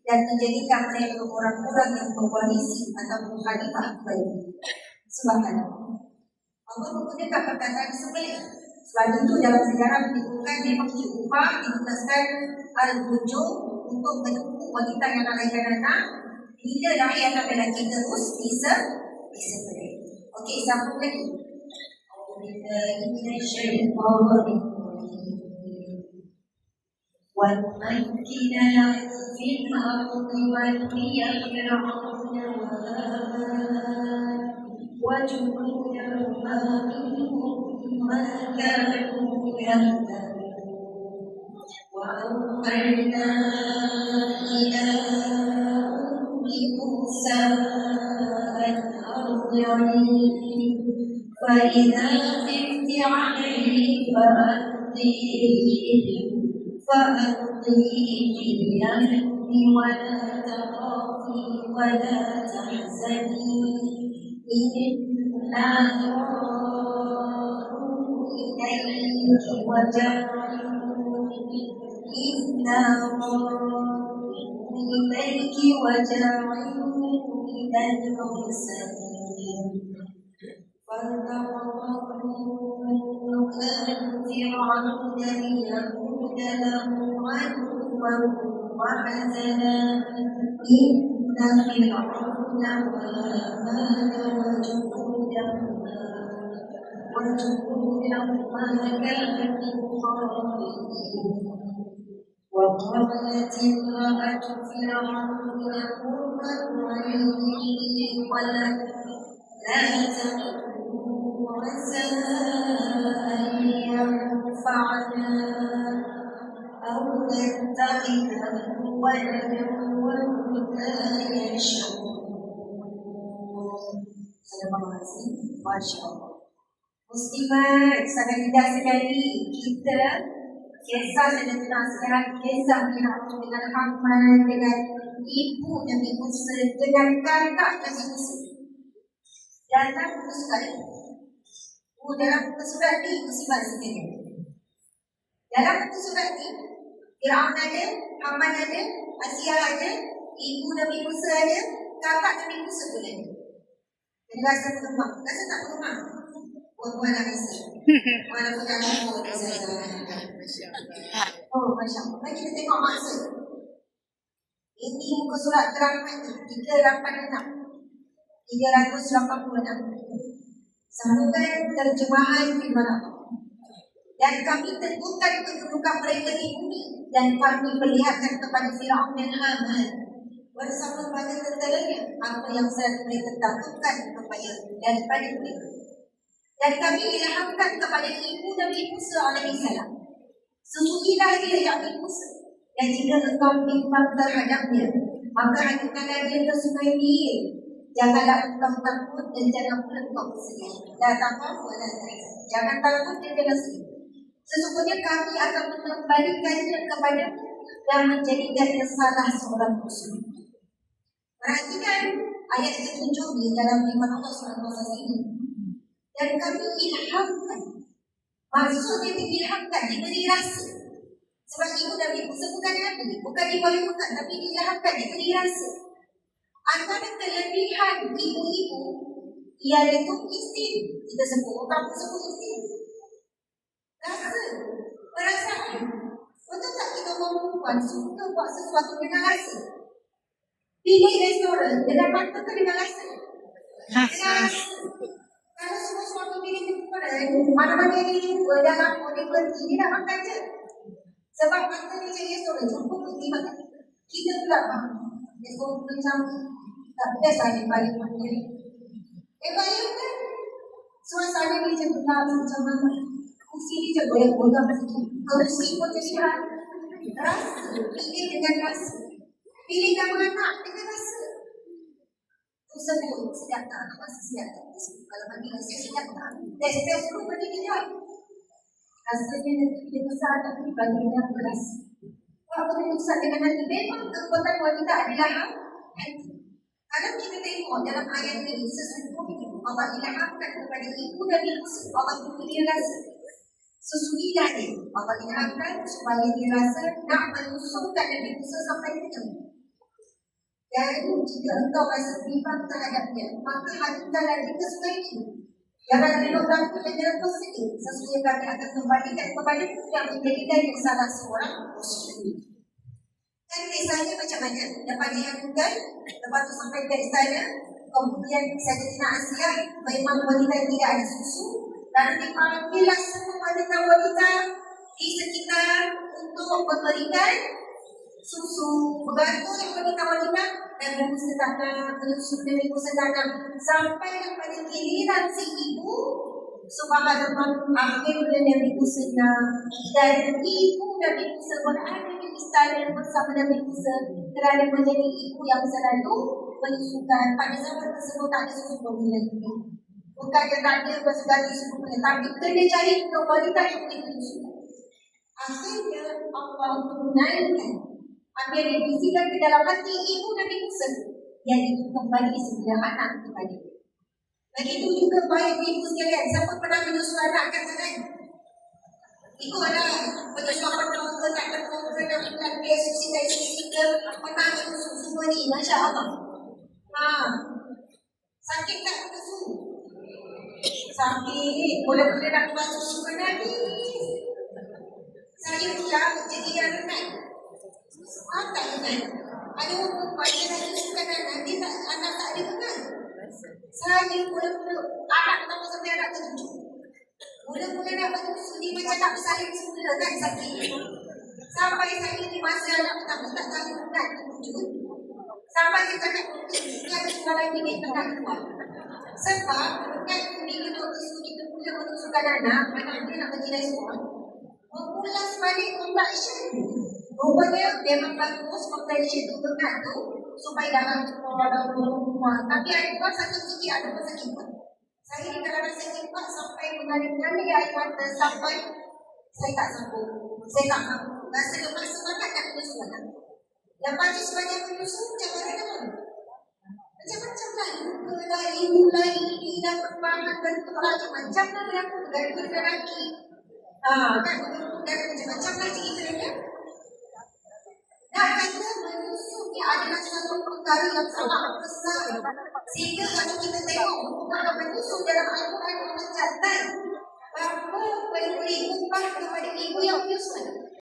dan menjadikan mereka orang-orang yang mewarisi atau khalifah baru. Subhanallah. Allah menggunakan perkataan sebenarnya. Sebab itu dalam sejarah menyebutkan memang diubah ditugaskan al-bujur untuk menunggu wanita yang melahirkan anak. Bila lahir anak lelaki terus bisa beri. Okey, sambung lagi. وَنُمَكِّنَ لَهُ فِي الْأَرْضِ وَنُرِيَ فِرْعَوْنَ وَجُنُودَهُمَا مِنْهُمْ مَا كَانُوا يَحْذَرُونَ وَأَوْحَيْنَا إِلَى أُمِّ مُوسَى أَنْ أَرْضِعِيهِ فَإِذَا خِفْتِ عَلَيْهِ فألقيه في اليم ولا تخافي ولا تحزني إنا رادوه إليك وجاعلوه من المرسلين. فالتقطه آل فرعون ليكون لهم عدوا وحزنا إن فرعون وهامان وجنودهما كانوا خاطئين. وقالت امرأة فرعون قرة عيني ولك لا تقتلوه عسى أن ينفعنا أو نتخذه ولدا وهم لا يشعرون. Masya Allah. Muslimat, sangat indah sekali kita kisah dan nasihat kisah Firaun dengan Haman, dengan ibu Nabi Musa, dengan kakak Nabi Musa. Dalam buku surat ini, dalam buku surat ini musibah sekali. Dalam buku surat ini, Firaun ada, Haman ada, Asia ada, ibu Nabi Musa ada, kakak Nabi Musa pun ada. Jadi rasa berumah, rasa tak berumah. Puan-puan nak rasa. Walaupun tak berumah, rasa oh, Masya Allah. Mari kita tengok maksud. Ini muka surat terangkan 386. 386. Sambungan terjemahan firman Allah. Dan kami tentukan kedudukan mereka di bumi, dan kami perlihatkan kepada Firaun dan Haman bersama pada tenteranya apa yang mereka takutkan daripada mereka. Dan kami ilhamkan kepada ibu Nabi Musa alaihissalam, sembunyilah dia yang Nabi Musa, dan jika engkau bimbang terhadapnya, maka hantarlah dia ke sungai Nil. Janganlah engkau takut dan jangan pula engkau bersedih. Dan jangan takut dan jangan sedih. Sesungguhnya kami akan mengembalikannya kepada dan menjadikannya salah seorang muslim. Perhatikan ayat ke-7 ni dalam firman Allah SWT ini. Dan kami ilhamkan. Maksudnya diilhamkan, diberi rasa. Sebab ibu Nabi Musa bukan Nabi, bukan diwalikan, tapi diilhamkan, diberi rasa. Antara kelebihan ibu-ibu iaitu insting. Kita sebut, orang pun sebut insting. Rasa, perasaan. Betul tak kita orang perempuan suka buat sesuatu dengan rasa? Pilih restoran dengan mata ke dengan rasa? Dengan rasa. Kalau semua suami pilih restoran, mana-mana dia jumpa dalam dia pergi, dia nak makan je. Sebab mata dia cari restoran, jumpa pergi makan. Kita pula restoran macam tak best lah dia balik makan. Bayangkan suasana dia macam gelap macam mana. Kursi dia macam goyang-goyang sikit. Kursi pun jadi rasa. Pilih dengan rasa. Pilih nama anak dengan rasa. Tu sebut sedap tak? Rasa sedap tak? Kalau bagi rasa sedap tak? Test dulu bagi dia. Rasanya dia besar tapi bagi dia berasa. Kalau kita besar dengan hati, memang kekuatan wanita adalah hati. Kalau kita tengok dalam ayat ini, sesungguhnya Allah ilhamkan kepada ibu dan ibu Allah beri dia rasa. Sesungguhnya Allah ilhamkan supaya dia rasa nak menyusukan Nabi Musa sampai kenyang. Dan jika engkau rasa bimbang terhadapnya, maka hantarlah dia ke sungai ini. Jangan minum bangku dan jangan kau sedih. Sesungguhnya kami akan kembalikan kepada yang menjadikan yang salah seorang muslim. Dan kisahnya macam mana? Dapat dilakukan, lepas tu sampai ke istana, kemudian Sayyidatina Asia memang wanita tidak ada susu, dan dipanggillah semua wanita-wanita di sekitar untuk memberikan susu, membantu wanita-wanita dan ibu sedana, menyusu dan ibu sedana sampai kepada giliran si ibu. Subhanallah, akhirnya Nabi Musa dan ibu Nabi Musa berada di istana bersama Nabi Musa kerana menjadi ibu yang selalu menyusukan. Pada zaman tersebut tak ada susu formula. Bukan dia tak ada berseganti susu formula, tapi kena cari wanita yang boleh menyusukan. Akhirnya Allah menunaikan apa yang dibisikan ke dalam hati ibu Nabi Musa, iaitu kembali sebelah anak kepada dia. Begitu juga baik ibu sekalian. Siapa pernah menyusu anak kata kan? Ikutlah menyusu pertama ke tak pertama ke nak bukan dia susi dari sisi ke pernah menyusu semua ni. Masya Allah. Sakit tak menyusu? Sakit. Mula-mula nak buat susu menangis. Saya pula jadi yang renat. Tak renat. Ada orang perempuan yang nak menyusukan anak. Dia tak, anak tak ada renat. Saya mula-mula anak pertama sampai anak ke-7. Mula-mula nak menyusu dia macam nak bersalin semula kan sakit. Sampai saya di masa anak pertama tak tahu nak ke-7. Sampai kita nak dia ada 9 minit nak keluar. Sebab kan bila doktor suruh kita mula menyusukan anak dia nak pergi dari sekolah. Mengulas balik contraction. Rupanya memang bagus contraction tu berat tu supaya dalam rumah. Tapi ada orang sakit gigi, ada orang sakit kuat. Saya di dalam sakit kuat sampai mengalir air mata sampai saya tak sanggup. Saya tak mampu. Rasa lepas semangat nak menyusu anak. Lepas tu sebanyak menyusu macam mana? Macam-macam lah. Luka lah, ibu lah, ini lah, perkembangan bentuk lah. Macam-macam lah berlaku. Dari lelaki. Kan macam-macam lah cerita dia. Dan kata menyusu ni adalah satu perkara yang sangat besar. Sehingga kalau kita tengok buku menyusu dalam Al-Quran mencatat berapa beri upah kepada ibu yang menyusu.